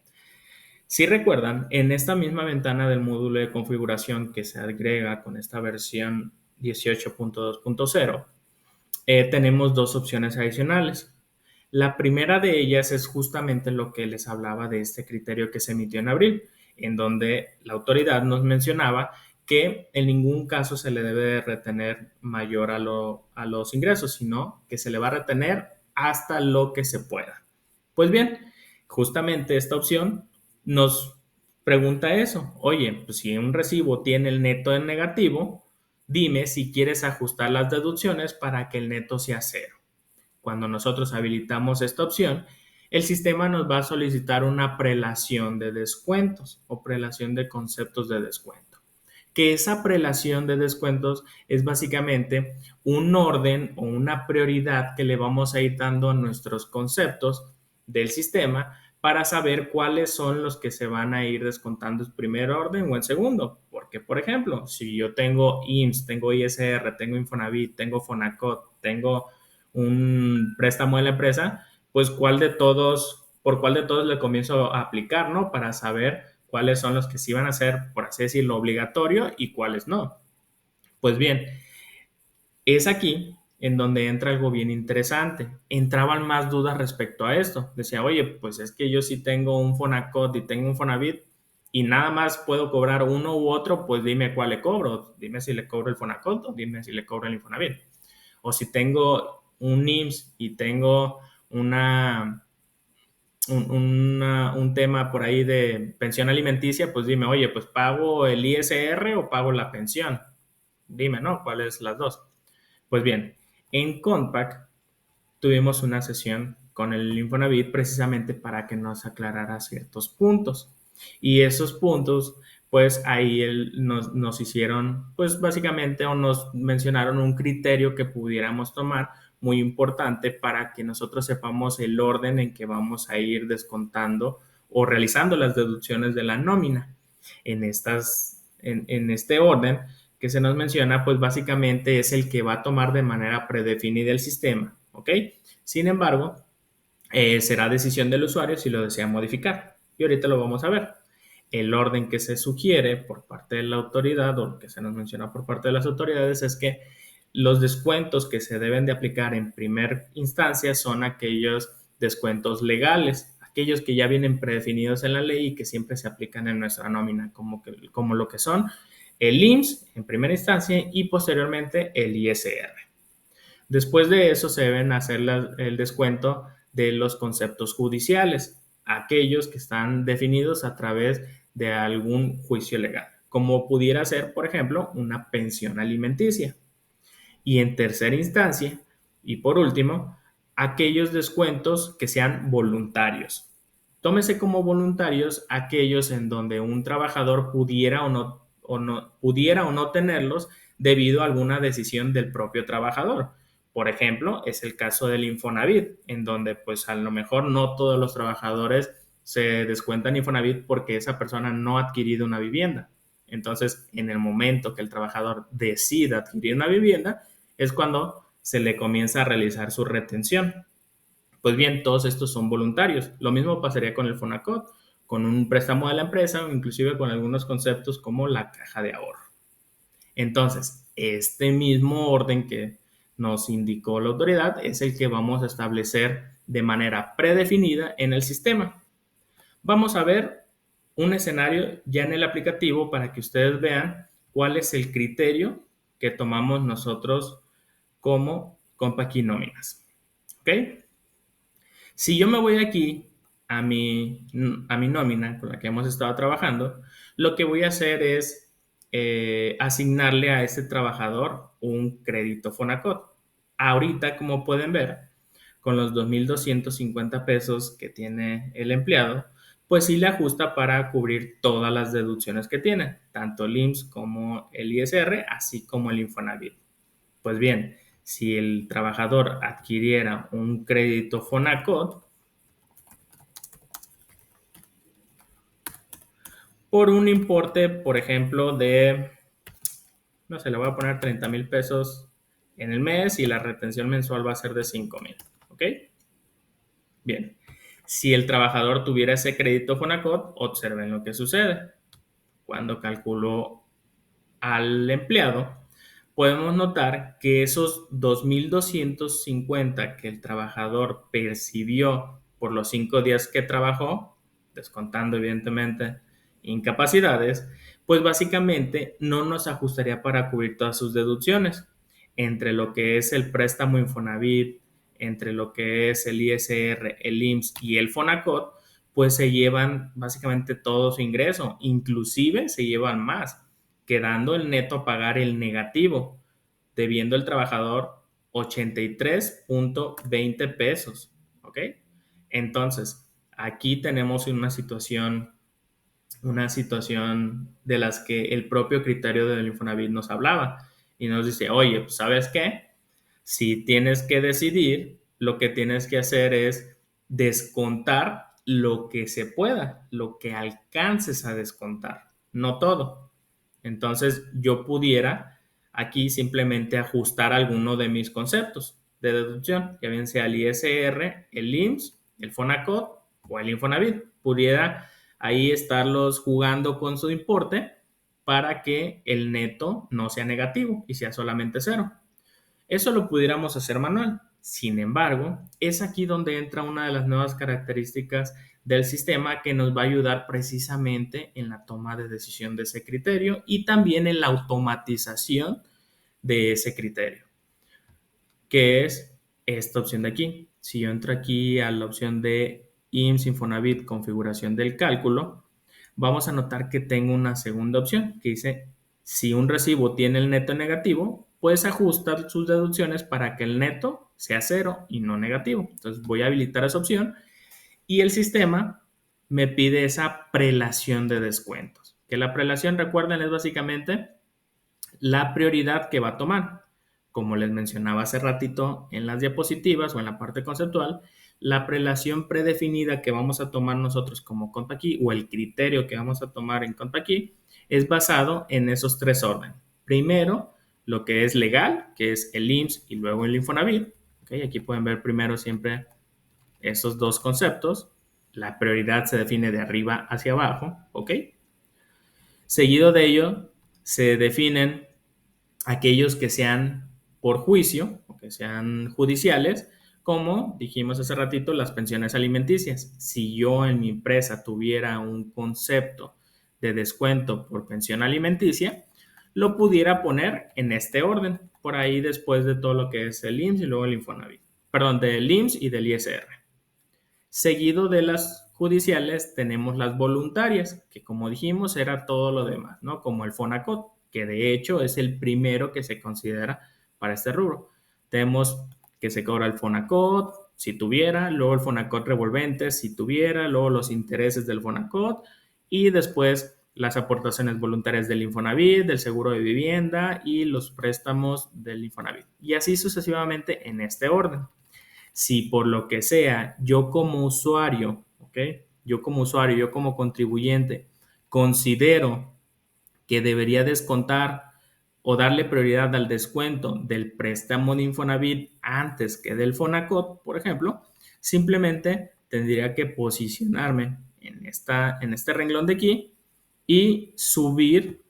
si recuerdan, en esta misma ventana del módulo de configuración que se agrega con esta versión 18.2.0, tenemos dos opciones adicionales. La primera de ellas es justamente lo que les hablaba de este criterio que se emitió en abril, en donde la autoridad nos mencionaba que en ningún caso se le debe retener mayor a los ingresos, sino que se le va a retener hasta lo que se pueda. Pues bien, justamente esta opción nos pregunta eso. Oye, pues si un recibo tiene el neto en negativo, dime si quieres ajustar las deducciones para que el neto sea cero. Cuando nosotros habilitamos esta opción, el sistema nos va a solicitar una prelación de descuentos o prelación de conceptos de descuento. Que esa prelación de descuentos es básicamente un orden o una prioridad que le vamos a ir dando a nuestros conceptos del sistema para saber cuáles son los que se van a ir descontando en primer orden o en segundo. Porque, por ejemplo, si yo tengo IMSS, tengo ISR, tengo Infonavit, tengo Fonacot, tengo un préstamo de la empresa, pues por cuál de todos le comienzo a aplicar, ¿no? Para saber cuáles son los que sí van a ser, por así decirlo, obligatorio y cuáles no. Pues bien, es aquí en donde entra algo bien interesante. Entraban más dudas respecto a esto. Decía, oye, pues es que yo sí tengo un Fonacot y tengo un Fonavit y nada más puedo cobrar uno u otro, pues dime cuál le cobro. Dime si le cobro el Fonacot o dime si le cobro el Infonavit. O si tengo un IMSS y tengo un tema por ahí de pensión alimenticia, pues dime, oye, pues pago el ISR o pago la pensión. Dime, ¿no? ¿Cuáles las dos? Pues bien, en Compact tuvimos una sesión con el Infonavit precisamente para que nos aclarara ciertos puntos. Y esos puntos, pues ahí nos hicieron, pues básicamente, o nos mencionaron un criterio que pudiéramos tomar muy importante para que nosotros sepamos el orden en que vamos a ir descontando o realizando las deducciones de la nómina. En este orden que se nos menciona, pues básicamente es el que va a tomar de manera predefinida el sistema, ¿ok? Sin embargo, será decisión del usuario si lo desea modificar. Y ahorita lo vamos a ver. El orden que se sugiere por parte de la autoridad o lo que se nos menciona por parte de las autoridades es que los descuentos que se deben de aplicar en primera instancia son aquellos descuentos legales, aquellos que ya vienen predefinidos en la ley y que siempre se aplican en nuestra nómina, como lo que son el IMSS en primera instancia y posteriormente el ISR. Después de eso se deben hacer el descuento de los conceptos judiciales, aquellos que están definidos a través de algún juicio legal, como pudiera ser, por ejemplo, una pensión alimenticia. Y en tercera instancia, y por último, aquellos descuentos que sean voluntarios. Tómese como voluntarios aquellos en donde un trabajador pudiera o no tenerlos debido a alguna decisión del propio trabajador. Por ejemplo, es el caso del Infonavit, en donde pues a lo mejor no todos los trabajadores se descuentan Infonavit porque esa persona no ha adquirido una vivienda. Entonces, en el momento que el trabajador decida adquirir una vivienda, es cuando se le comienza a realizar su retención. Pues bien, todos estos son voluntarios. Lo mismo pasaría con el Fonacot, con un préstamo de la empresa o inclusive con algunos conceptos como la caja de ahorro. Entonces, este mismo orden que nos indicó la autoridad es el que vamos a establecer de manera predefinida en el sistema. Vamos a ver un escenario ya en el aplicativo para que ustedes vean cuál es el criterio que tomamos nosotros como Compaqui Nóminas. ¿Ok? Si yo me voy aquí a mi nómina con la que hemos estado trabajando, lo que voy a hacer es asignarle a este trabajador un crédito Fonacot. Ahorita, como pueden ver, con los 2,250 pesos que tiene el empleado, pues sí le ajusta para cubrir todas las deducciones que tiene, tanto el IMSS como el ISR, así como el Infonavit. Pues bien, si el trabajador adquiriera un crédito Fonacot por un importe, por ejemplo, de, no sé, le voy a poner 30,000 pesos en el mes y la retención mensual va a ser de 5,000, ¿ok? Bien, si el trabajador tuviera ese crédito Fonacot, observen lo que sucede. Cuando calculó al empleado, podemos notar que esos 2,250 que el trabajador percibió por los 5 días que trabajó, descontando evidentemente incapacidades, pues básicamente no nos ajustaría para cubrir todas sus deducciones. Entre lo que es el préstamo Infonavit, entre lo que es el ISR, el IMSS y el Fonacot, pues se llevan básicamente todo su ingreso, inclusive se llevan más, quedando el neto a pagar el negativo, debiendo el trabajador 83,20 pesos. ¿Ok? Entonces, aquí tenemos una situación de las que el propio criterio del Infonavit nos hablaba y nos dice, oye, pues, ¿sabes qué? Si tienes que decidir, lo que tienes que hacer es descontar lo que se pueda, lo que alcances a descontar, no todo. Entonces yo pudiera aquí simplemente ajustar alguno de mis conceptos de deducción, que bien sea el ISR, el IMSS, el Fonacot o el Infonavit. Pudiera ahí estarlos jugando con su importe para que el neto no sea negativo y sea solamente cero. Eso lo pudiéramos hacer manual. Sin embargo, es aquí donde entra una de las nuevas características del sistema que nos va a ayudar precisamente en la toma de decisión de ese criterio y también en la automatización de ese criterio, que es esta opción de aquí. Si yo entro aquí a la opción de IMSS Infonavit configuración del cálculo, vamos a notar que tengo una segunda opción que dice, si un recibo tiene el neto negativo, puedes ajustar sus deducciones para que el neto sea cero y no negativo. Entonces voy a habilitar esa opción y el sistema me pide esa prelación de descuentos. Que la prelación, recuerden, es básicamente la prioridad que va a tomar. Como les mencionaba hace ratito en las diapositivas o en la parte conceptual, la prelación predefinida que vamos a tomar nosotros como CONTACI o el criterio que vamos a tomar en CONTACI es basado en esos tres órdenes. Primero, lo que es legal, que es el IMSS y luego el Infonavit. ¿Okay? Aquí pueden ver primero siempre esos dos conceptos. La prioridad se define de arriba hacia abajo. ¿Ok? Seguido de ello, se definen aquellos que sean por juicio o que sean judiciales, como dijimos hace ratito, las pensiones alimenticias. Si yo en mi empresa tuviera un concepto de descuento por pensión alimenticia, lo pudiera poner en este orden, por ahí después de todo lo que es el IMSS y luego el Infonavit. Perdón, del IMSS y del ISR. Seguido de las judiciales tenemos las voluntarias, que como dijimos era todo lo demás, ¿no? Como el Fonacot, que de hecho es el primero que se considera para este rubro. Tenemos que se cobra el Fonacot, si tuviera, luego el Fonacot revolvente, si tuviera, luego los intereses del Fonacot y después las aportaciones voluntarias del Infonavit, del seguro de vivienda y los préstamos del Infonavit. Y así sucesivamente en este orden. Si por lo que sea, yo como usuario, ¿ok? Yo como contribuyente, considero que debería descontar o darle prioridad al descuento del préstamo de Infonavit antes que del Fonacot, por ejemplo, simplemente tendría que posicionarme en este renglón de aquí y subir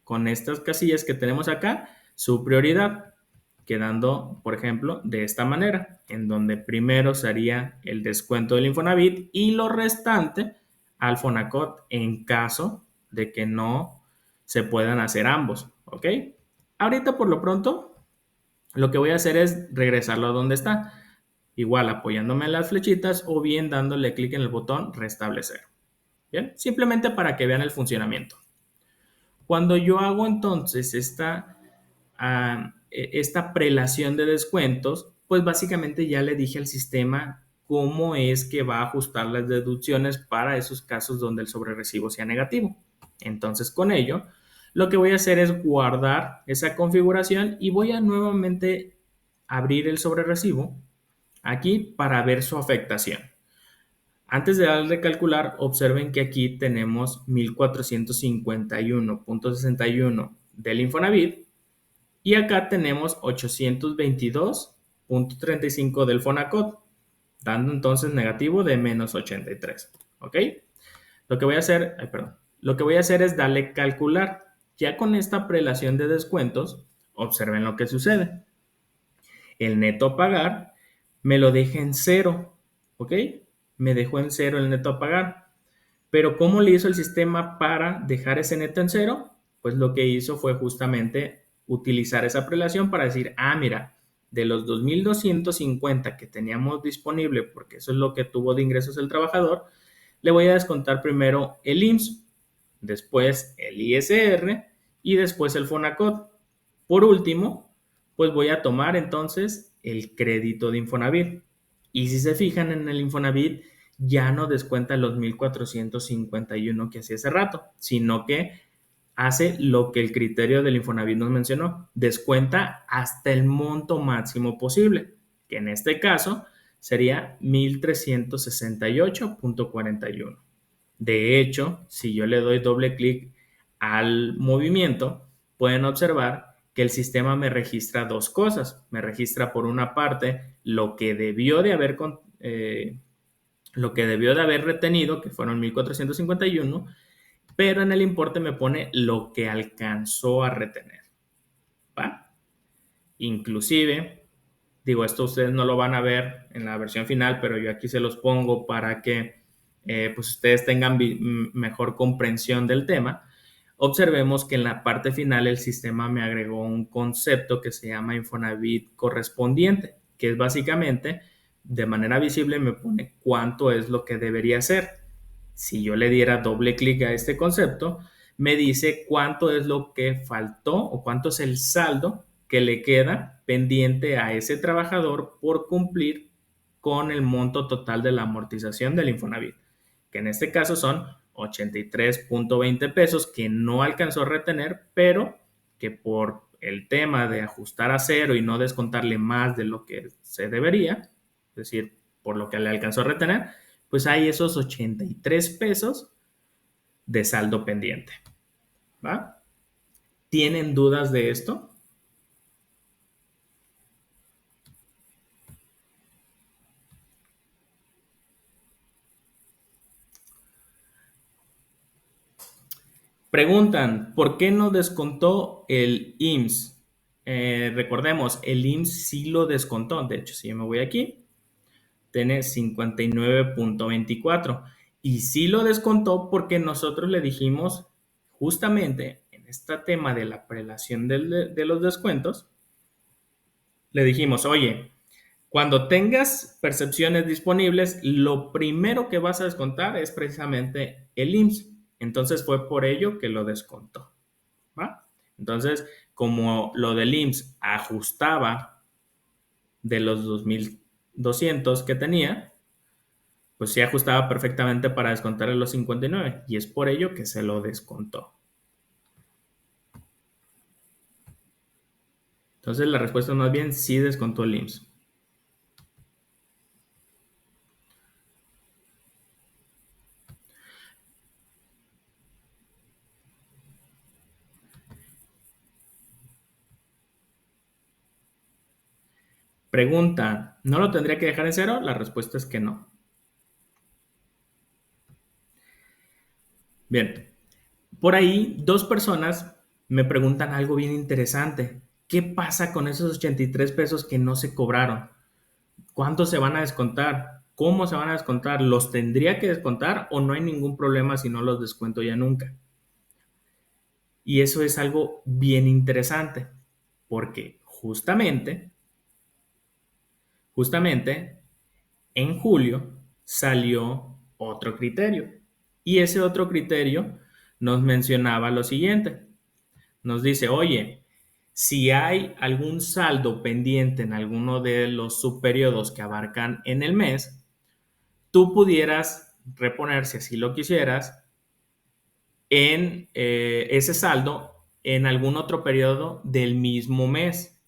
con estas casillas que tenemos acá su prioridad, quedando, por ejemplo, de esta manera, en donde primero sería el descuento del Infonavit y lo restante al Fonacot en caso de que no se puedan hacer ambos, ¿ok? Ahorita por lo pronto, lo que voy a hacer es regresarlo a donde está, igual apoyándome en las flechitas o bien dándole clic en el botón restablecer. Bien, simplemente para que vean el funcionamiento. Cuando yo hago entonces esta prelación de descuentos, pues básicamente ya le dije al sistema cómo es que va a ajustar las deducciones para esos casos donde el sobrerecibo sea negativo. Entonces, con ello, lo que voy a hacer es guardar esa configuración y voy a nuevamente abrir el sobrerecibo aquí para ver su afectación. Antes de darle a calcular, observen que aquí tenemos 1451.61 del Infonavit y acá tenemos 822.35 del Fonacot, dando entonces negativo de menos 83. ¿Ok? Lo que voy a hacer, lo que voy a hacer es darle calcular. Ya con esta prelación de descuentos, observen lo que sucede. El neto a pagar me lo deja en cero. ¿Ok? Me dejó en cero el neto a pagar. Pero ¿cómo le hizo el sistema para dejar ese neto en cero? Pues lo que hizo fue justamente utilizar esa prelación para decir, mira, de los 2.250 que teníamos disponible, porque eso es lo que tuvo de ingresos el trabajador, le voy a descontar primero el IMSS, después el ISR y después el Fonacot. Por último, pues voy a tomar entonces el crédito de Infonavit. Y si se fijan en el Infonavit, ya no descuenta los 1.451 que hacía hace rato, sino que hace lo que el criterio del Infonavit nos mencionó, descuenta hasta el monto máximo posible, que en este caso sería 1.368.41. De hecho, si yo le doy doble clic al movimiento, pueden observar que el sistema me registra dos cosas. Me registra por una parte lo que debió de haber retenido, que fueron 1.451, pero en el importe me pone lo que alcanzó a retener. ¿Va? Inclusive, digo, esto ustedes no lo van a ver en la versión final, pero yo aquí se los pongo para que pues ustedes tengan mejor comprensión del tema. Observemos que en la parte final el sistema me agregó un concepto que se llama Infonavit correspondiente, que es básicamente, de manera visible me pone cuánto es lo que debería ser. Si yo le diera doble clic a este concepto, me dice cuánto es lo que faltó o cuánto es el saldo que le queda pendiente a ese trabajador por cumplir con el monto total de la amortización del Infonavit, que en este caso son 83.20 pesos que no alcanzó a retener, pero que por el tema de ajustar a cero y no descontarle más de lo que se debería, es decir, por lo que le alcanzó a retener, pues hay esos 83 pesos de saldo pendiente. ¿Va? ¿Tienen dudas de esto? Preguntan, ¿por qué no descontó el IMSS? Recordemos, el IMSS sí lo descontó. De hecho, si yo me voy aquí, tiene 59.24. Y sí lo descontó porque nosotros le dijimos, justamente en este tema de la prelación de los descuentos, le dijimos, oye, cuando tengas percepciones disponibles, lo primero que vas a descontar es precisamente el IMSS. Entonces fue por ello que lo descontó. ¿Va? Entonces, como lo del IMSS ajustaba de los 2.200 que tenía, pues sí ajustaba perfectamente para descontarle los 59 y es por ello que se lo descontó. Entonces la respuesta es más bien sí descontó el IMSS. Pregunta, ¿no lo tendría que dejar en cero? La respuesta es que no. Bien, por ahí dos personas me preguntan algo bien interesante. ¿Qué pasa con esos 83 pesos que no se cobraron? ¿Cuántos se van a descontar? ¿Cómo se van a descontar? ¿Los tendría que descontar o no hay ningún problema si no los descuento ya nunca? Y eso es algo bien interesante, porque justamente en julio salió otro criterio. Y ese otro criterio nos mencionaba lo siguiente. Nos dice, oye, si hay algún saldo pendiente en alguno de los subperiodos que abarcan en el mes, tú pudieras reponer, si así lo quisieras, en ese saldo en algún otro periodo del mismo mes,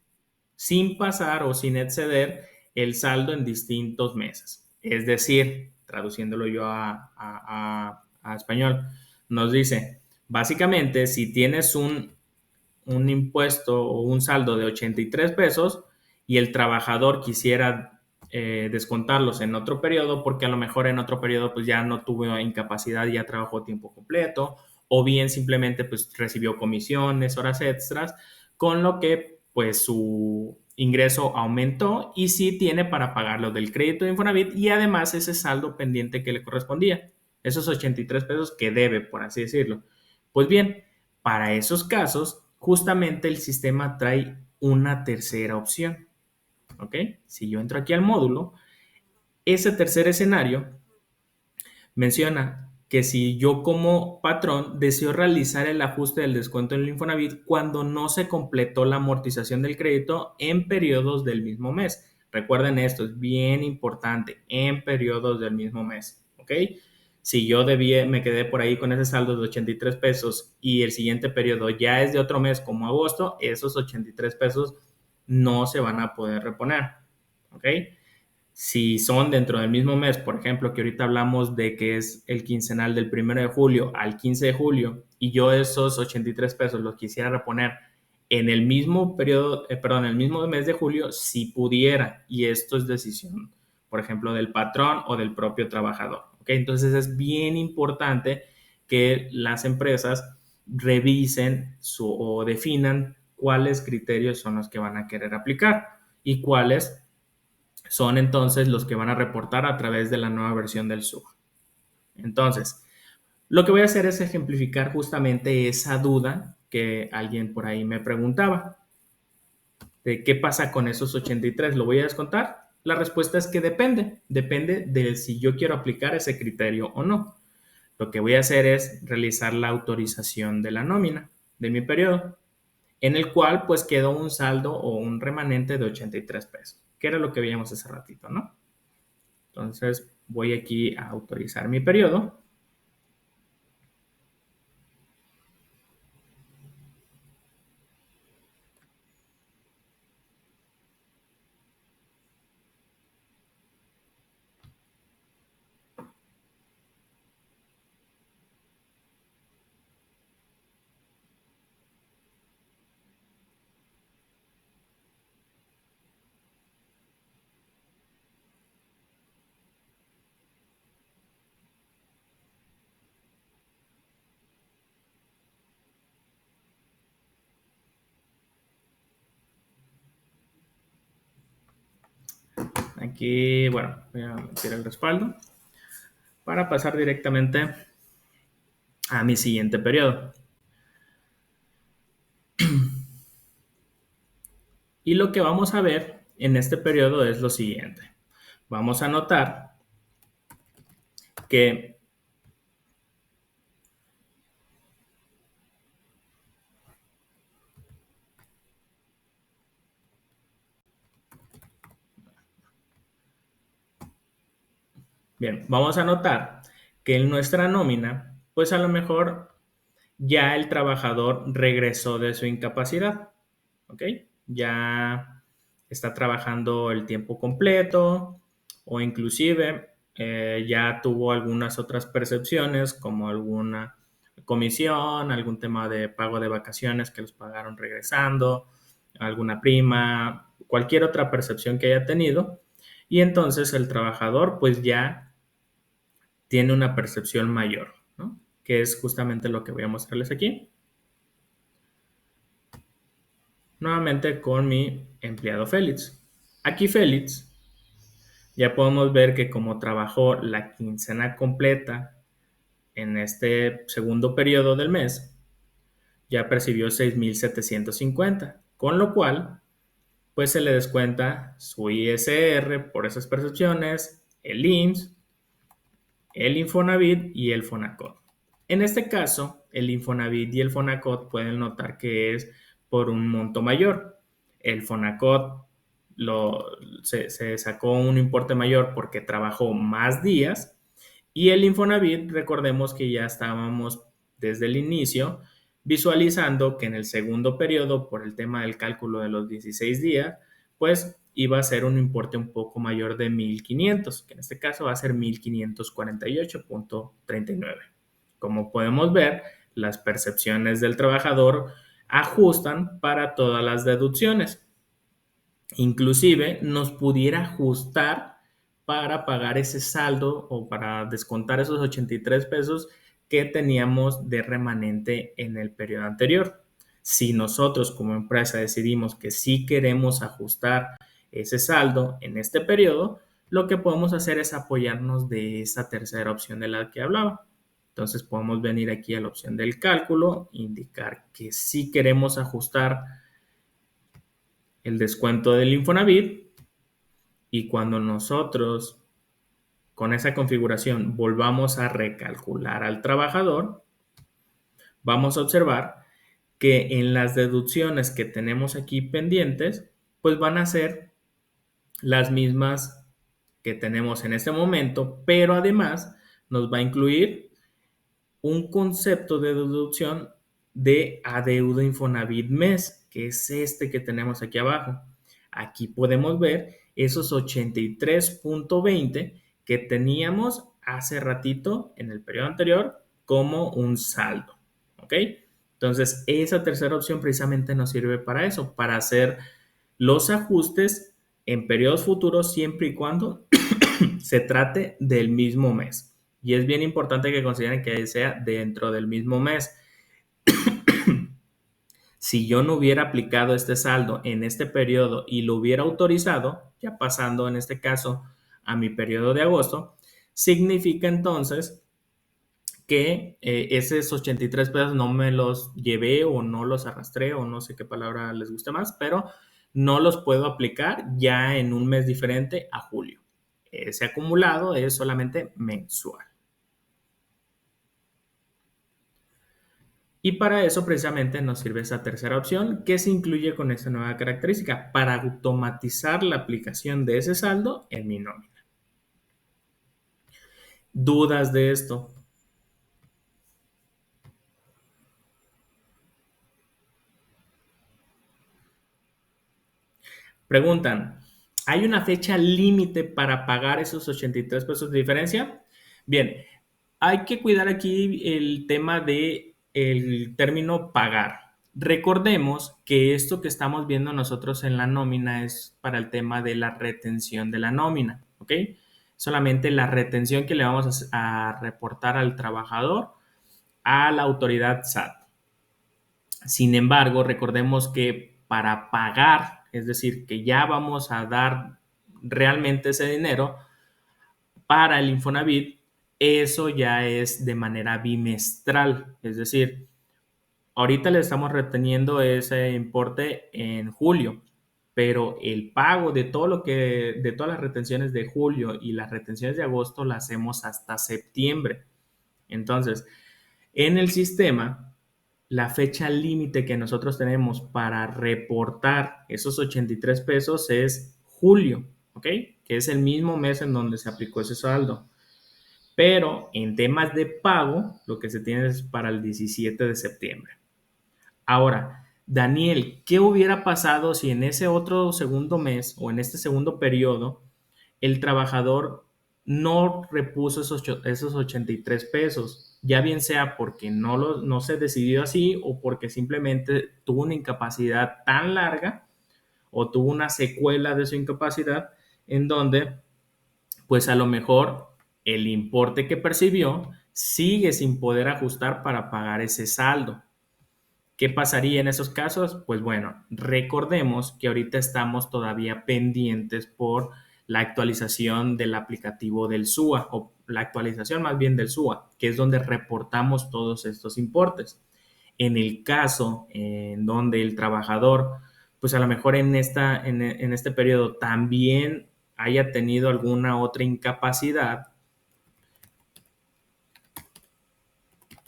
sin pasar o sin exceder el saldo en distintos meses. Es decir, traduciéndolo yo a español, nos dice, básicamente, si tienes un impuesto o un saldo de 83 pesos y el trabajador quisiera descontarlos en otro periodo porque a lo mejor en otro periodo pues ya no tuvo incapacidad y ya trabajó tiempo completo o bien simplemente pues recibió comisiones, horas extras, con lo que pues su ingreso aumentó y sí tiene para pagar lo del crédito de Infonavit y además ese saldo pendiente que le correspondía, esos 83 pesos que debe, por así decirlo. Pues bien, para esos casos, justamente el sistema trae una tercera opción. ¿Ok? Si yo entro aquí al módulo, ese tercer escenario menciona que si yo como patrón deseo realizar el ajuste del descuento en el Infonavit cuando no se completó la amortización del crédito en periodos del mismo mes. Recuerden esto, es bien importante, en periodos del mismo mes. ¿Ok? Si yo me quedé por ahí con ese saldo de 83 pesos y el siguiente periodo ya es de otro mes como agosto, esos 83 pesos no se van a poder reponer. ¿Ok? Si son dentro del mismo mes, por ejemplo, que ahorita hablamos de que es el quincenal del 1 de julio al 15 de julio y yo esos 83 pesos los quisiera reponer en el mismo periodo, perdón, en el mismo mes de julio, si pudiera, y esto es decisión, por ejemplo, del patrón o del propio trabajador. ¿Ok? Entonces es bien importante que las empresas revisen o definan cuáles criterios son los que van a querer aplicar y cuáles son entonces los que van a reportar a través de la nueva versión del SUB. Entonces, lo que voy a hacer es ejemplificar justamente esa duda que alguien por ahí me preguntaba. ¿De qué pasa con esos 83? ¿Lo voy a descontar? La respuesta es que depende de si yo quiero aplicar ese criterio o no. Lo que voy a hacer es realizar la autorización de la nómina de mi periodo, en el cual pues quedó un saldo o un remanente de 83 pesos, que era lo que veíamos hace ratito, ¿no? Entonces voy aquí a autorizar mi periodo. Aquí, bueno, voy a meter el respaldo para pasar directamente a mi siguiente periodo. Y lo que vamos a ver en este periodo es lo siguiente. Vamos a notar que bien, vamos a notar que en nuestra nómina, pues a lo mejor ya el trabajador regresó de su incapacidad, ¿ok? Ya está trabajando el tiempo completo o inclusive ya tuvo algunas otras percepciones como alguna comisión, algún tema de pago de vacaciones que los pagaron regresando, alguna prima, cualquier otra percepción que haya tenido. Y entonces el trabajador pues ya tiene una percepción mayor, ¿no? Que es justamente lo que voy a mostrarles aquí. Nuevamente con mi empleado Félix. Aquí Félix ya podemos ver que como trabajó la quincena completa en este segundo periodo del mes, ya percibió 6,750, con lo cual pues se le descuenta su ISR por esas percepciones, el IMSS, el Infonavit y el Fonacot. En este caso, el Infonavit y el Fonacot pueden notar que es por un monto mayor. El Fonacot se sacó un importe mayor porque trabajó más días y el Infonavit, recordemos que ya estábamos desde el inicio visualizando que en el segundo periodo, por el tema del cálculo de los 16 días, pues iba a ser un importe un poco mayor de 1,500, que en este caso va a ser 1,548.39. Como podemos ver, las percepciones del trabajador ajustan para todas las deducciones. Inclusive nos pudiera ajustar para pagar ese saldo o para descontar esos 83 pesos que teníamos de remanente en el periodo anterior. Si nosotros como empresa decidimos que sí queremos ajustar ese saldo en este periodo, lo que podemos hacer es apoyarnos de esa tercera opción de la que hablaba. Entonces podemos venir aquí a la opción del cálculo, indicar que sí queremos ajustar el descuento del Infonavit y cuando nosotros con esa configuración volvamos a recalcular al trabajador, vamos a observar que en las deducciones que tenemos aquí pendientes, pues van a ser las mismas que tenemos en este momento, pero además nos va a incluir un concepto de deducción de adeudo Infonavit mes, que es este que tenemos aquí abajo. Aquí podemos ver esos 83.20 que teníamos hace ratito en el periodo anterior como un saldo. ¿Ok? Entonces, esa tercera opción precisamente nos sirve para eso, para hacer los ajustes en periodos futuros siempre y cuando se trate del mismo mes. Y es bien importante que consideren que sea dentro del mismo mes. Si yo no hubiera aplicado este saldo en este periodo y lo hubiera autorizado, ya pasando en este caso a mi periodo de agosto, significa entonces que esos 83 pesos no me los llevé o no los arrastré o no sé qué palabra les guste más, pero no los puedo aplicar ya en un mes diferente a julio. Ese acumulado es solamente mensual. Y para eso precisamente nos sirve esa tercera opción que se incluye con esta nueva característica para automatizar la aplicación de ese saldo en mi nómina. ¿Dudas de esto? Preguntan, ¿hay una fecha límite para pagar esos 83 pesos de diferencia? Bien, hay que cuidar aquí el tema de el término pagar. Recordemos que esto que estamos viendo nosotros en la nómina es para el tema de la retención de la nómina, ¿ok? Solamente la retención que le vamos a reportar al trabajador a la autoridad SAT. Sin embargo, recordemos que para pagar, es decir, que ya vamos a dar realmente ese dinero para el Infonavit, eso ya es de manera bimestral, es decir, ahorita le estamos reteniendo ese importe en julio, pero el pago de todo lo que, de todas las retenciones de julio y las retenciones de agosto las hacemos hasta septiembre. Entonces, en el sistema, la fecha límite que nosotros tenemos para reportar esos 83 pesos es julio, ¿ok? Que es el mismo mes en donde se aplicó ese saldo. Pero en temas de pago, lo que se tiene es para el 17 de septiembre. Ahora, Daniel, ¿qué hubiera pasado si en ese otro segundo mes o en este segundo periodo el trabajador no repuso esos 83 pesos? Ya bien sea porque no se decidió así o porque simplemente tuvo una incapacidad tan larga o tuvo una secuela de su incapacidad en donde pues a lo mejor el importe que percibió sigue sin poder ajustar para pagar ese saldo. ¿Qué pasaría en esos casos? Pues bueno, recordemos que ahorita estamos todavía pendientes por la actualización del aplicativo del SUA o la actualización más bien del SUA, que es donde reportamos todos estos importes. En el caso en donde el trabajador, pues a lo mejor en este periodo también haya tenido alguna otra incapacidad,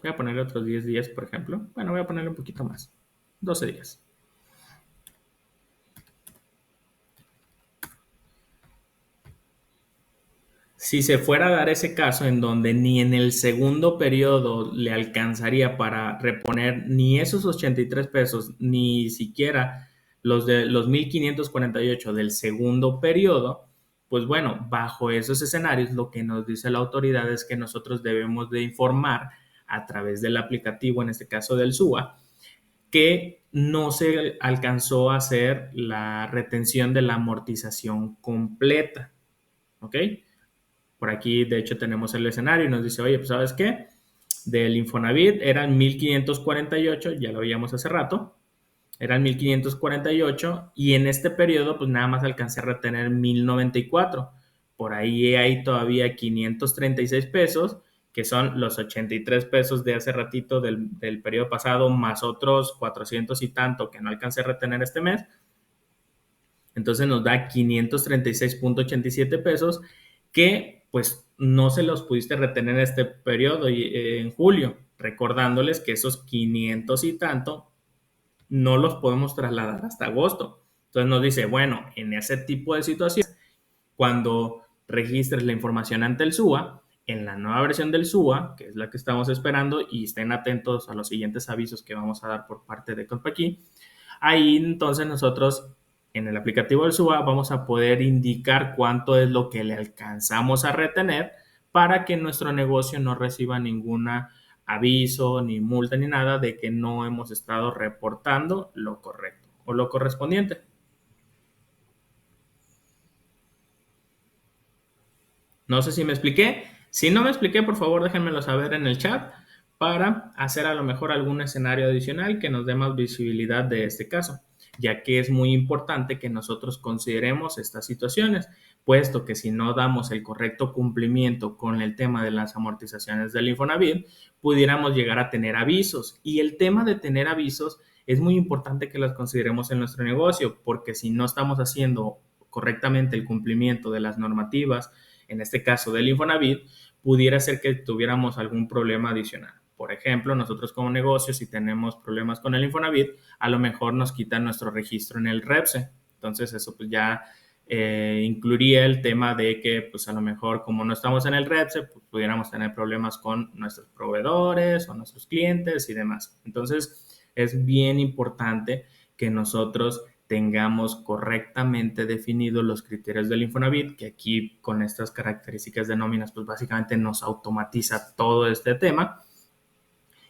voy a ponerle otros 10 días, por ejemplo. Bueno, voy a ponerle un poquito más, 12 días. Si se fuera a dar ese caso en donde ni en el segundo periodo le alcanzaría para reponer ni esos 83 pesos, ni siquiera los de los 1,548 del segundo periodo, pues bueno, bajo esos escenarios lo que nos dice la autoridad es que nosotros debemos de informar a través del aplicativo, en este caso del SUA, que no se alcanzó a hacer la retención de la amortización completa. ¿Ok? Por aquí, de hecho, tenemos el escenario y nos dice, oye, pues ¿sabes qué? Del Infonavit eran 1,548, ya lo veíamos hace rato, eran 1,548 y en este periodo pues nada más alcancé a retener 1,094. Por ahí hay todavía 536 pesos, que son los 83 pesos de hace ratito del periodo pasado, más otros 400 y tanto que no alcancé a retener este mes. Entonces nos da 536.87 pesos que pues no se los pudiste retener en este periodo en julio, recordándoles que esos 500 y tanto no los podemos trasladar hasta agosto. Entonces nos dice, bueno, en ese tipo de situaciones, cuando registres la información ante el SUA, en la nueva versión del SUA, que es la que estamos esperando, y estén atentos a los siguientes avisos que vamos a dar por parte de Colpaqui, ahí entonces nosotros en el aplicativo del SUA vamos a poder indicar cuánto es lo que le alcanzamos a retener para que nuestro negocio no reciba ningún aviso, ni multa, ni nada de que no hemos estado reportando lo correcto o lo correspondiente. No sé si me expliqué. Si no me expliqué, por favor déjenmelo saber en el chat para hacer a lo mejor algún escenario adicional que nos dé más visibilidad de este caso, ya que es muy importante que nosotros consideremos estas situaciones, puesto que si no damos el correcto cumplimiento con el tema de las amortizaciones del Infonavit, pudiéramos llegar a tener avisos. Y el tema de tener avisos es muy importante que los consideremos en nuestro negocio, porque si no estamos haciendo correctamente el cumplimiento de las normativas, en este caso del Infonavit, pudiera ser que tuviéramos algún problema adicional. Por ejemplo, nosotros como negocio, si tenemos problemas con el Infonavit, a lo mejor nos quitan nuestro registro en el REPSE. Entonces eso pues ya incluiría el tema de que pues a lo mejor como no estamos en el REPSE, pues pudiéramos tener problemas con nuestros proveedores o nuestros clientes y demás. Entonces es bien importante que nosotros tengamos correctamente definidos los criterios del Infonavit, que aquí con estas características de nóminas, pues básicamente nos automatiza todo este tema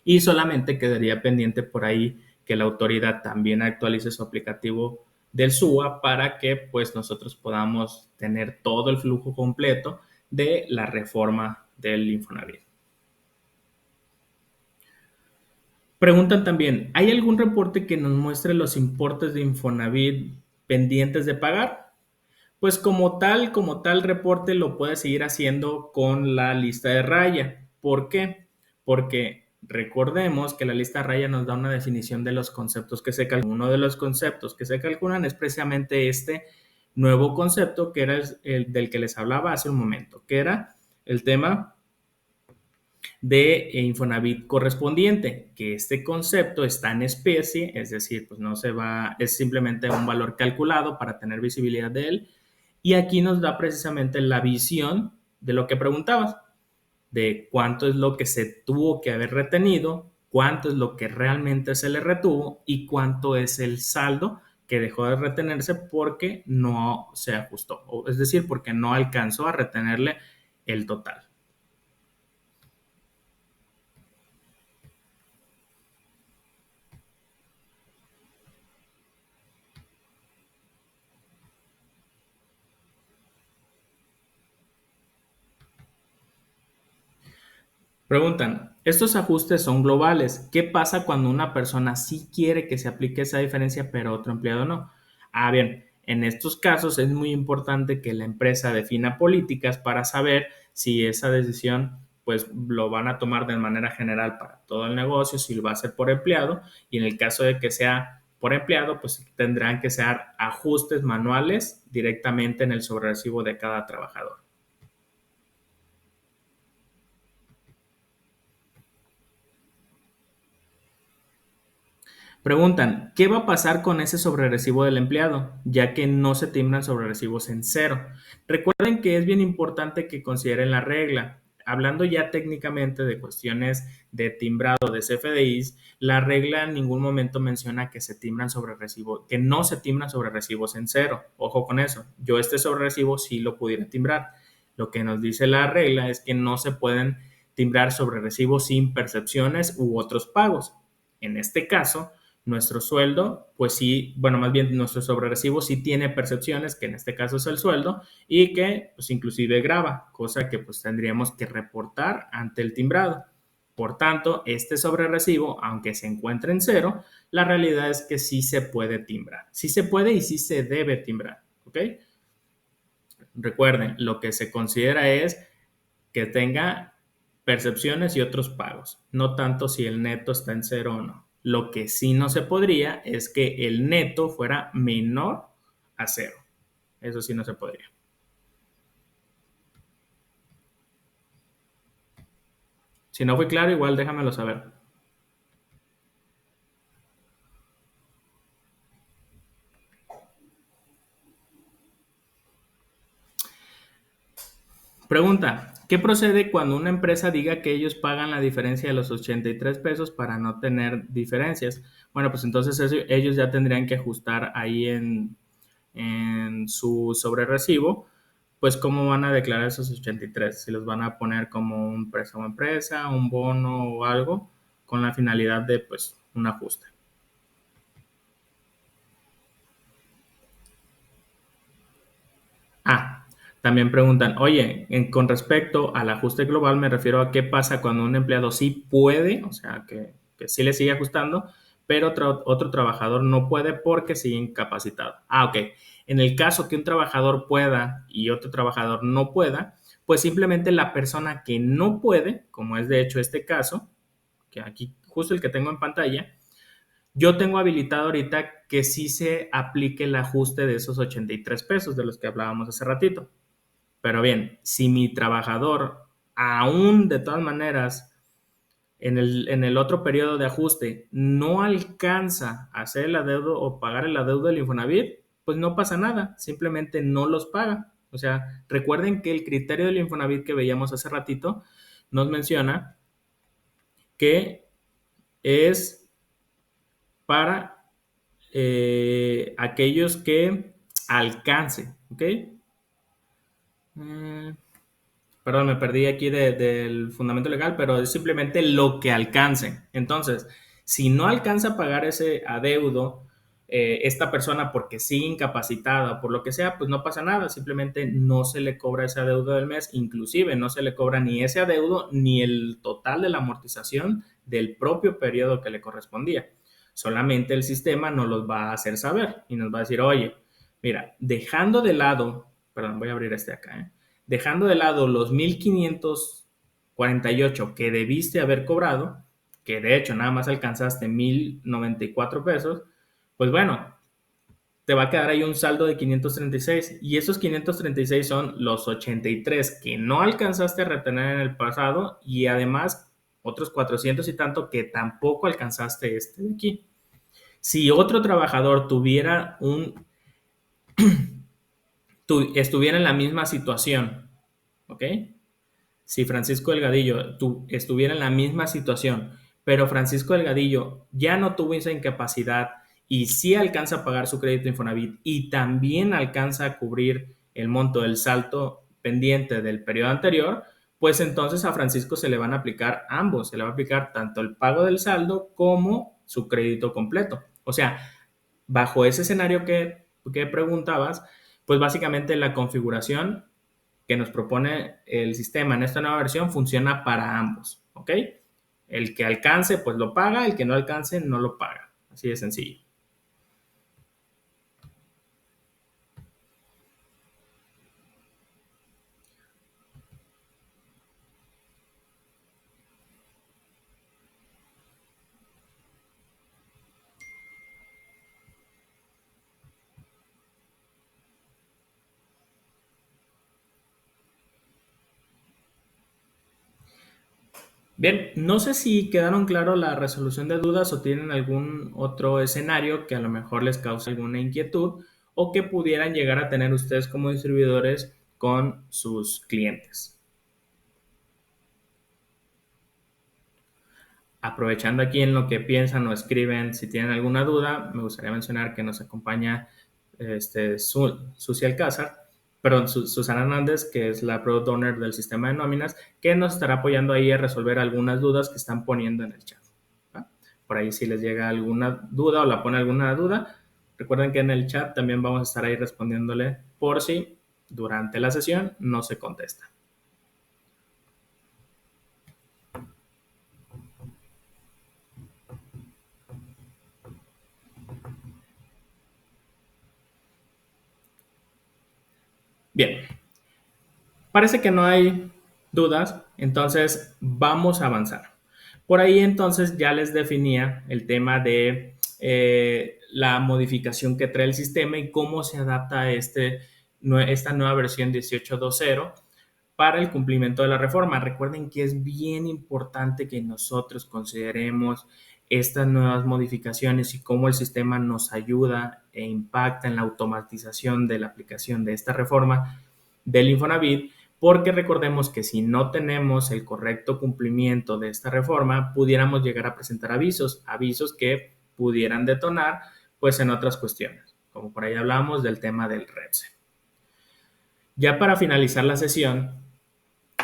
y solamente quedaría pendiente por ahí que la autoridad también actualice su aplicativo del SUA para que pues nosotros podamos tener todo el flujo completo de la reforma del Infonavit. Preguntan también, ¿hay algún reporte que nos muestre los importes de Infonavit pendientes de pagar? Pues como tal reporte lo puedes seguir haciendo con la lista de raya. ¿Por qué? Porque recordemos que la lista de raya nos da una definición de los conceptos que se calculan. Uno de los conceptos que se calculan es precisamente este nuevo concepto que era el del que les hablaba hace un momento, que era el tema de Infonavit correspondiente, que este concepto está en especie, es decir, pues no se va, es simplemente un valor calculado para tener visibilidad de él. Y aquí nos da precisamente la visión de lo que preguntabas, de cuánto es lo que se tuvo que haber retenido, cuánto es lo que realmente se le retuvo y cuánto es el saldo que dejó de retenerse porque no se ajustó, es decir, porque no alcanzó a retenerle el total. Preguntan, estos ajustes son globales. ¿Qué pasa cuando una persona sí quiere que se aplique esa diferencia, pero otro empleado no? Ah, bien, en estos casos es muy importante que la empresa defina políticas para saber si esa decisión pues lo van a tomar de manera general para todo el negocio si va a ser por empleado, y en el caso de que sea por empleado, pues tendrán que ser ajustes manuales directamente en el sobrerecibo de cada trabajador. Preguntan, ¿qué va a pasar con ese sobrerecibo del empleado, ya que no se timbran sobrerecibos en cero? Recuerden que es bien importante que consideren la regla. Hablando ya técnicamente de cuestiones de timbrado de CFDIs, la regla en ningún momento menciona que se timbran sobre recibo, que no se timbran sobre recibos en cero. Ojo con eso. Yo este sobre recibo sí lo pudiera timbrar. Lo que nos dice la regla es que no se pueden timbrar sobre recibos sin percepciones u otros pagos. En este caso, nuestro sueldo, pues sí, bueno, más bien nuestro sobrerecibo sí tiene percepciones, que en este caso es el sueldo, y que pues inclusive graba, cosa que pues tendríamos que reportar ante el timbrado. Por tanto, este sobrerecibo, aunque se encuentre en cero, la realidad es que sí se puede timbrar. Sí se puede y sí se debe timbrar, ¿ok? Recuerden, lo que se considera es que tenga percepciones y otros pagos, no tanto si el neto está en cero o no. Lo que sí no se podría es que el neto fuera menor a cero. Eso sí no se podría. Si no fue claro, igual déjamelo saber. Pregunta, ¿qué procede cuando una empresa diga que ellos pagan la diferencia de los 83 pesos para no tener diferencias? Bueno, pues entonces ellos ya tendrían que ajustar ahí en su sobrerecibo, pues cómo van a declarar esos 83, si los van a poner como un préstamo a empresa, un bono o algo, con la finalidad de pues un ajuste. Ah, también preguntan, oye, con respecto al ajuste global me refiero a qué pasa cuando un empleado sí puede, o sea, que sí le sigue ajustando, pero otro trabajador no puede porque sigue incapacitado. Ah, ok. En el caso que un trabajador pueda y otro trabajador no pueda, pues simplemente la persona que no puede, como es de hecho este caso, que aquí justo el que tengo en pantalla, yo tengo habilitado ahorita que sí se aplique el ajuste de esos 83 pesos de los que hablábamos hace ratito. Pero bien, si mi trabajador aún de todas maneras en el otro periodo de ajuste no alcanza a hacer el adeudo o pagar el adeudo del Infonavit, pues no pasa nada, simplemente no los paga. O sea, recuerden que el criterio del Infonavit que veíamos hace ratito nos menciona que es para aquellos que alcancen, ¿ok? Mm, Perdón, me perdí aquí del fundamento legal, pero es simplemente lo que alcance. Entonces, si no alcanza a pagar ese adeudo, esta persona porque sigue incapacitada o por lo que sea, pues no pasa nada, simplemente no se le cobra ese adeudo del mes, inclusive no se le cobra ni ese adeudo ni el total de la amortización del propio periodo que le correspondía. Solamente el sistema nos los va a hacer saber y nos va a decir, oye, mira, dejando de lado, perdón, voy a abrir este acá, dejando de lado los 1,548 que debiste haber cobrado, que de hecho nada más alcanzaste 1,094 pesos, pues bueno, te va a quedar ahí un saldo de 536 y esos 536 son los 83 que no alcanzaste a retener en el pasado y además otros 400 y tanto que tampoco alcanzaste este de aquí. Si otro trabajador tuviera estuviera en la misma situación, ¿ok? Si Francisco Delgadillo estuviera en la misma situación, pero Francisco Delgadillo ya no tuvo esa incapacidad y sí alcanza a pagar su crédito Infonavit y también alcanza a cubrir el monto del salto pendiente del periodo anterior, pues entonces a Francisco se le van a aplicar ambos, se le va a aplicar tanto el pago del saldo como su crédito completo. O sea, bajo ese escenario que preguntabas, pues básicamente la configuración que nos propone el sistema en esta nueva versión funciona para ambos, ¿ok? El que alcance, pues lo paga, el que no alcance, no lo paga. Así de sencillo. Bien, no sé si quedaron claro la resolución de dudas o tienen algún otro escenario que a lo mejor les cause alguna inquietud o que pudieran llegar a tener ustedes como distribuidores con sus clientes. Aprovechando aquí en lo que piensan o escriben, si tienen alguna duda, me gustaría mencionar que nos acompaña Susi Alcázar, perdón, Susana Hernández, que es la Product Owner del sistema de nóminas, que nos estará apoyando ahí a resolver algunas dudas que están poniendo en el chat. ¿Va? Por ahí si les llega alguna duda o la pone alguna duda, recuerden que en el chat también vamos a estar ahí respondiéndole por si durante la sesión no se contesta. Bien, parece que no hay dudas, entonces vamos a avanzar. Por ahí entonces ya les definía el tema de la modificación que trae el sistema y cómo se adapta a esta nueva versión 18.2.0 para el cumplimiento de la reforma. Recuerden que es bien importante que nosotros consideremos estas nuevas modificaciones y cómo el sistema nos ayuda e impacta en la automatización de la aplicación de esta reforma del Infonavit, porque recordemos que si no tenemos el correcto cumplimiento de esta reforma, pudiéramos llegar a presentar avisos que pudieran detonar pues en otras cuestiones, como por ahí hablamos del tema del REPSE. Ya para finalizar la sesión,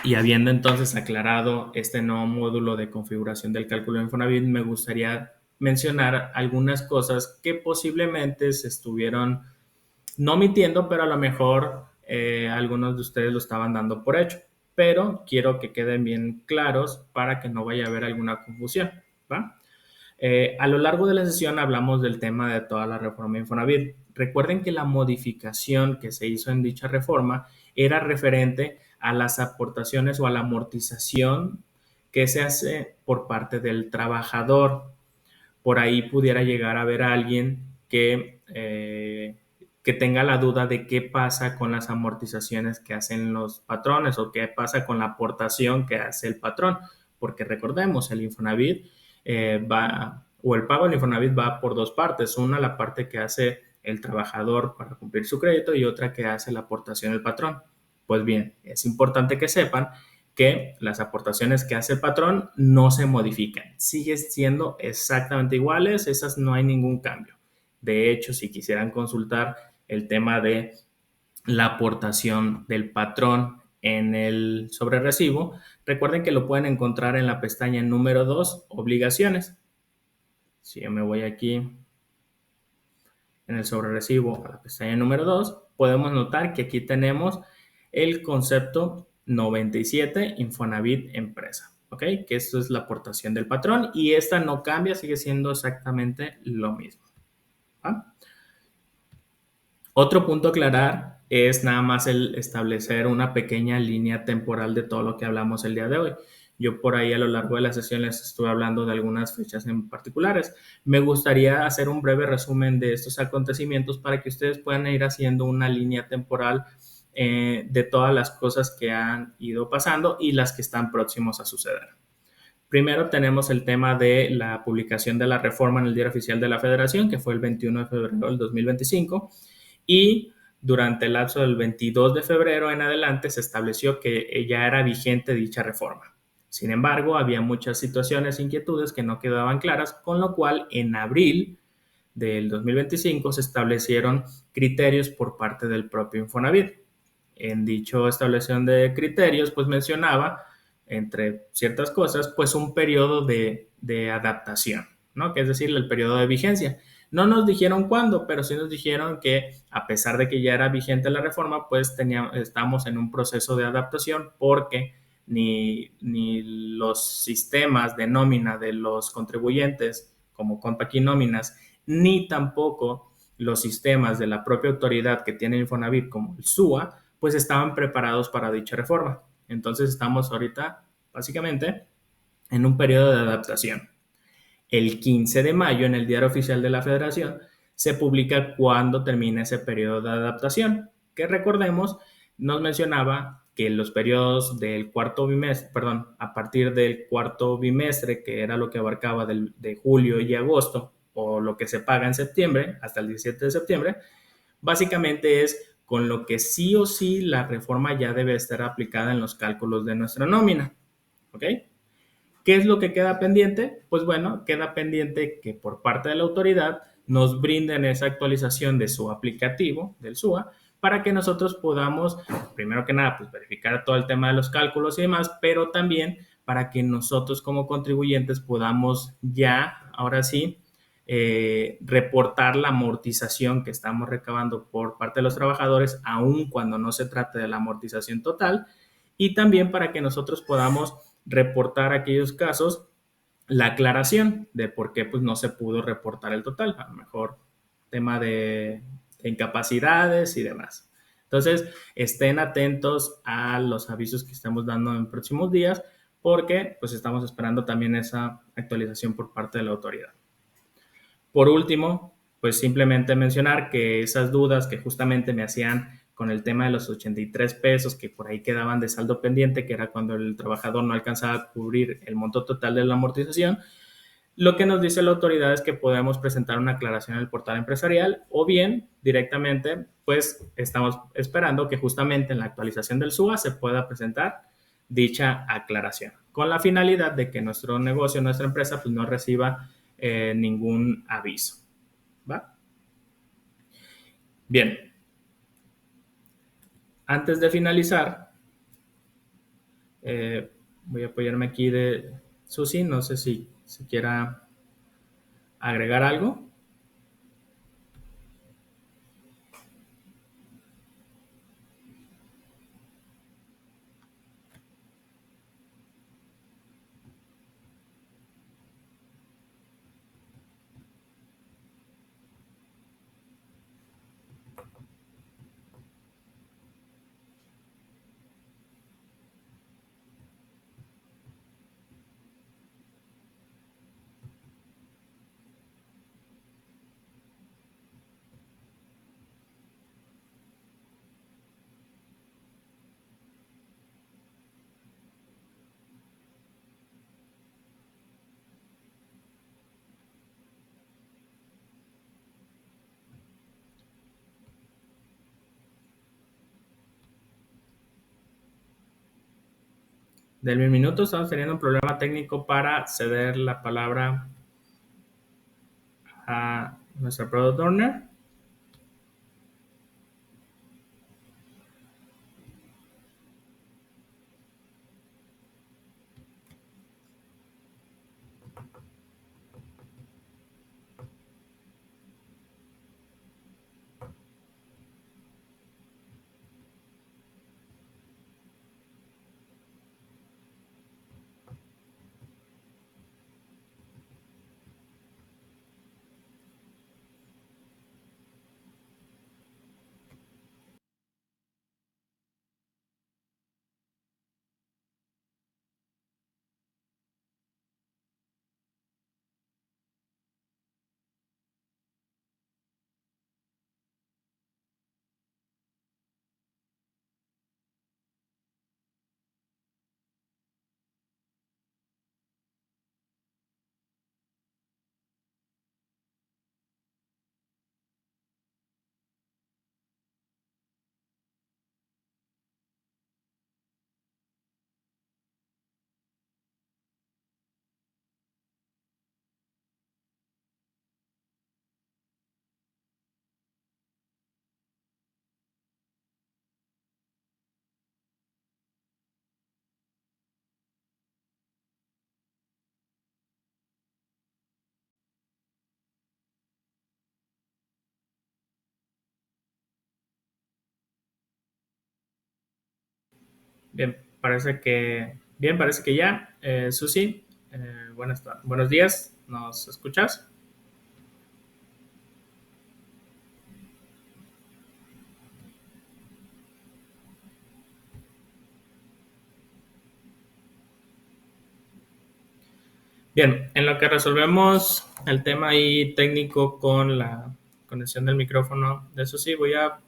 y habiendo entonces aclarado este nuevo módulo de configuración del cálculo de Infonavit, me gustaría mencionar algunas cosas que posiblemente se estuvieron no mintiendo, pero a lo mejor algunos de ustedes lo estaban dando por hecho. Pero quiero que queden bien claros para que no vaya a haber alguna confusión, ¿va? A lo largo de la sesión hablamos del tema de toda la reforma Infonavit. Recuerden que la modificación que se hizo en dicha reforma era referente a las aportaciones o a la amortización que se hace por parte del trabajador. Por ahí pudiera llegar a ver a alguien que tenga la duda de qué pasa con las amortizaciones que hacen los patrones o qué pasa con la aportación que hace el patrón, porque recordemos, el Infonavit o el pago del Infonavit va por dos partes, una la parte que hace el trabajador para cumplir su crédito y otra que hace la aportación del patrón. Pues bien, es importante que sepan que las aportaciones que hace el patrón no se modifican, siguen siendo exactamente iguales, esas no hay ningún cambio. De hecho, si quisieran consultar el tema de la aportación del patrón en el sobrerecibo, recuerden que lo pueden encontrar en la pestaña número 2, obligaciones. Si yo me voy aquí en el sobrerecibo a la pestaña número 2, podemos notar que aquí tenemos el concepto 97 Infonavit Empresa, ¿ok? Que esto es la aportación del patrón y esta no cambia, sigue siendo exactamente lo mismo. ¿Va? Otro punto a aclarar es nada más el establecer una pequeña línea temporal de todo lo que hablamos el día de hoy. Yo por ahí a lo largo de la sesión les estuve hablando de algunas fechas en particulares. Me gustaría hacer un breve resumen de estos acontecimientos para que ustedes puedan ir haciendo una línea temporal de todas las cosas que han ido pasando y las que están próximos a suceder. Primero tenemos el tema de la publicación de la reforma en el Diario Oficial de la Federación, que fue el 21 de febrero del 2025, y durante el lapso del 22 de febrero en adelante se estableció que ya era vigente dicha reforma. Sin embargo, había muchas situaciones e inquietudes que no quedaban claras, con lo cual en abril del 2025 se establecieron criterios por parte del propio Infonavit. En dicho establección de criterios, pues mencionaba, entre ciertas cosas, pues un periodo de adaptación, ¿no? Que es decir, el periodo de vigencia. No nos dijeron cuándo, pero sí nos dijeron que a pesar de que ya era vigente la reforma, pues estamos en un proceso de adaptación porque ni los sistemas de nómina de los contribuyentes, como Compact y Nóminas, ni tampoco los sistemas de la propia autoridad que tiene Infonavit, como el SUA, pues estaban preparados para dicha reforma. Entonces estamos ahorita, básicamente, en un periodo de adaptación. El 15 de mayo, en el Diario Oficial de la Federación, se publica cuándo termina ese periodo de adaptación, que recordemos, nos mencionaba que los periodos del cuarto bimestre, perdón, a partir del cuarto bimestre, que era lo que abarcaba de julio y agosto, o lo que se paga en septiembre, hasta el 17 de septiembre, básicamente es con lo que sí o sí la reforma ya debe estar aplicada en los cálculos de nuestra nómina. ¿Ok? ¿Qué es lo que queda pendiente? Pues bueno, queda pendiente que por parte de la autoridad nos brinden esa actualización de su aplicativo, del SUA, para que nosotros podamos, primero que nada, pues verificar todo el tema de los cálculos y demás, pero también para que nosotros como contribuyentes podamos ya, ahora sí, reportar la amortización que estamos recabando por parte de los trabajadores, aun cuando no se trate de la amortización total, y también para que nosotros podamos reportar aquellos casos, la aclaración de por qué pues, no se pudo reportar el total, a lo mejor tema de incapacidades y demás. Entonces, estén atentos a los avisos que estamos dando en próximos días porque pues estamos esperando también esa actualización por parte de la autoridad. Por último, pues simplemente mencionar que esas dudas que justamente me hacían con el tema de los 83 pesos que por ahí quedaban de saldo pendiente, que era cuando el trabajador no alcanzaba a cubrir el monto total de la amortización, lo que nos dice la autoridad es que podemos presentar una aclaración en el portal empresarial o bien directamente, pues estamos esperando que justamente en la actualización del SUA se pueda presentar dicha aclaración, con la finalidad de que nuestro negocio, nuestra empresa, pues no reciba ningún aviso. ¿Va? Bien, antes de finalizar, voy a apoyarme aquí de Susi, no sé si quiera agregar algo. Del minuto estamos teniendo un problema técnico para ceder la palabra a nuestra product owner. Bien, parece que ya. Susi, buenos días, ¿nos escuchas? Bien, en lo que resolvemos el tema ahí técnico con la conexión del micrófono de Susi, voy a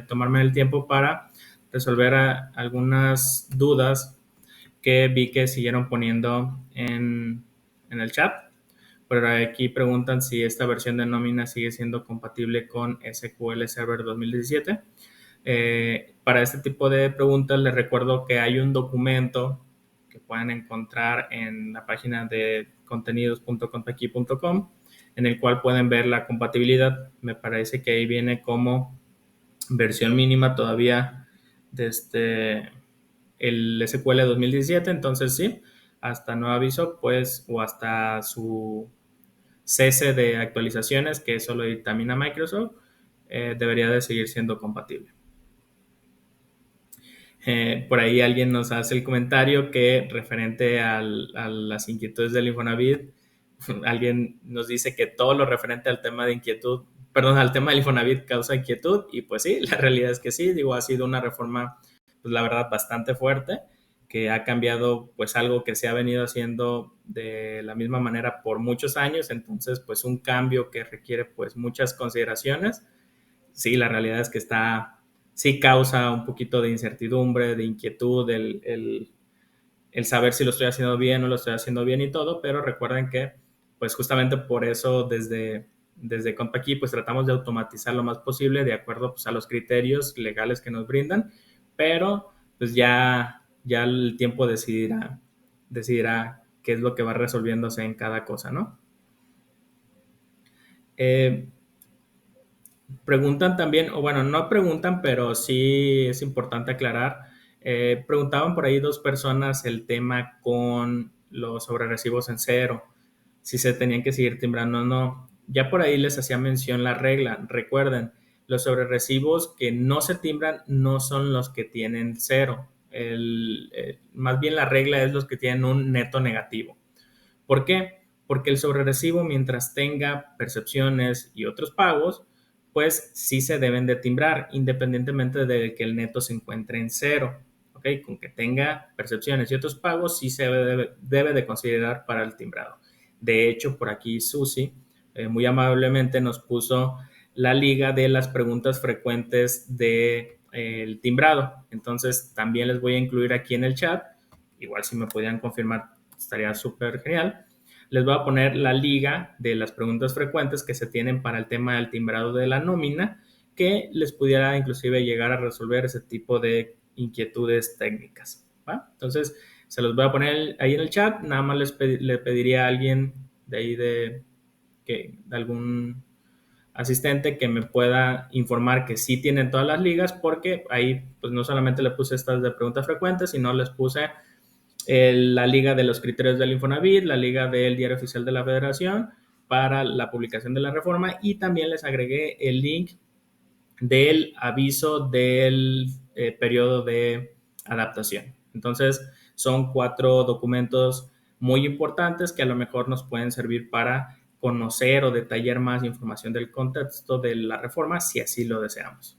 tomarme el tiempo para resolver algunas dudas que vi que siguieron poniendo en el chat. Pero aquí preguntan si esta versión de nómina sigue siendo compatible con SQL Server 2017. Para este tipo de preguntas les recuerdo que hay un documento que pueden encontrar en la página de contenidos.contaqui.com en el cual pueden ver la compatibilidad. Me parece que ahí viene como versión mínima todavía desde el SQL 2017, entonces sí, hasta nuevo aviso, pues, o hasta su cese de actualizaciones, que eso lo dictamina Microsoft, debería de seguir siendo compatible. Por ahí alguien nos hace el comentario que referente a las inquietudes del Infonavit, alguien nos dice que todo lo referente al tema de inquietud, perdón, al tema del Infonavit causa inquietud, y pues sí, la realidad es que sí, digo, ha sido una reforma, pues la verdad, bastante fuerte, que ha cambiado pues algo que se ha venido haciendo de la misma manera por muchos años, entonces pues un cambio que requiere pues muchas consideraciones. Sí, la realidad es que sí causa un poquito de incertidumbre, de inquietud, el saber si lo estoy haciendo bien o no lo estoy haciendo bien y todo, pero recuerden que pues justamente por eso desde ContAquí pues tratamos de automatizar lo más posible de acuerdo pues a los criterios legales que nos brindan, pero pues ya el tiempo decidirá qué es lo que va resolviéndose en cada cosa, ¿no? Eh, Preguntan también, o bueno, no preguntan, pero sí es importante aclarar. Preguntaban por ahí dos personas el tema con los sobrerecibos en cero, si se tenían que seguir timbrando o no. Ya por ahí les hacía mención la regla. Recuerden, los sobrerecibos que no se timbran no son los que tienen cero. Más bien la regla es los que tienen un neto negativo. ¿Por qué? Porque el sobrerecibo, mientras tenga percepciones y otros pagos, pues sí se deben de timbrar, independientemente de que el neto se encuentre en cero. ¿Ok? Con que tenga percepciones y otros pagos, sí se debe de considerar para el timbrado. De hecho, por aquí Susi muy amablemente nos puso la liga de las preguntas frecuentes del timbrado. Entonces, también les voy a incluir aquí en el chat. Igual si me pudieran confirmar, estaría súper genial. Les voy a poner la liga de las preguntas frecuentes que se tienen para el tema del timbrado de la nómina, que les pudiera inclusive llegar a resolver ese tipo de inquietudes técnicas, ¿va? Entonces, se los voy a poner ahí en el chat. Nada más le pediría a alguien de ahí de algún asistente que me pueda informar que sí tienen todas las ligas, porque ahí pues no solamente le puse estas de preguntas frecuentes, sino les puse la liga de los criterios del Infonavit, la liga del Diario Oficial de la Federación para la publicación de la reforma, y también les agregué el link del aviso del periodo de adaptación. Entonces, son 4 documentos muy importantes que a lo mejor nos pueden servir para conocer o detallar más información del contexto de la reforma si así lo deseamos.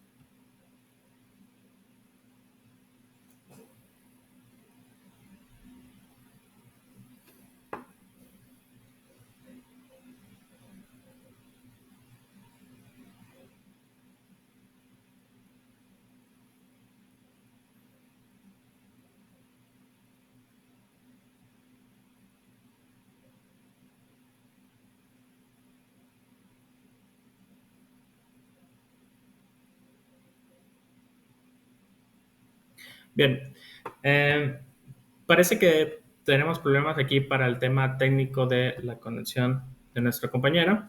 Bien, eh, parece que tenemos problemas aquí para el tema técnico de la conexión de nuestro compañero.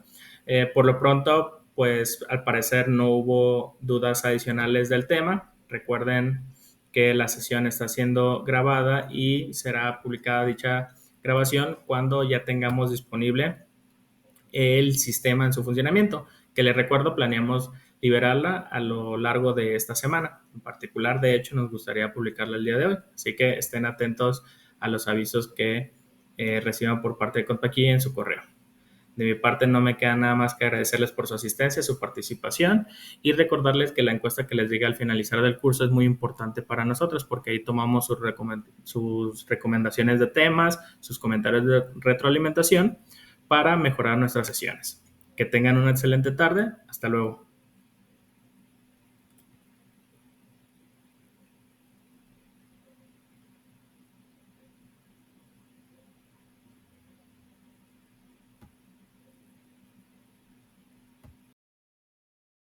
Por lo pronto, pues al parecer no hubo dudas adicionales del tema. Recuerden que la sesión está siendo grabada y será publicada dicha grabación cuando ya tengamos disponible el sistema en su funcionamiento, que les recuerdo planeamos liberarla a lo largo de esta semana. En particular, de hecho, nos gustaría publicarla el día de hoy, así que estén atentos a los avisos que reciban por parte de ContAquí en su correo. De mi parte, no me queda nada más que agradecerles por su asistencia, su participación, y recordarles que la encuesta que les diga al finalizar del curso es muy importante para nosotros, porque ahí tomamos sus recomendaciones de temas, sus comentarios de retroalimentación para mejorar nuestras sesiones. Que tengan una excelente tarde. Hasta luego.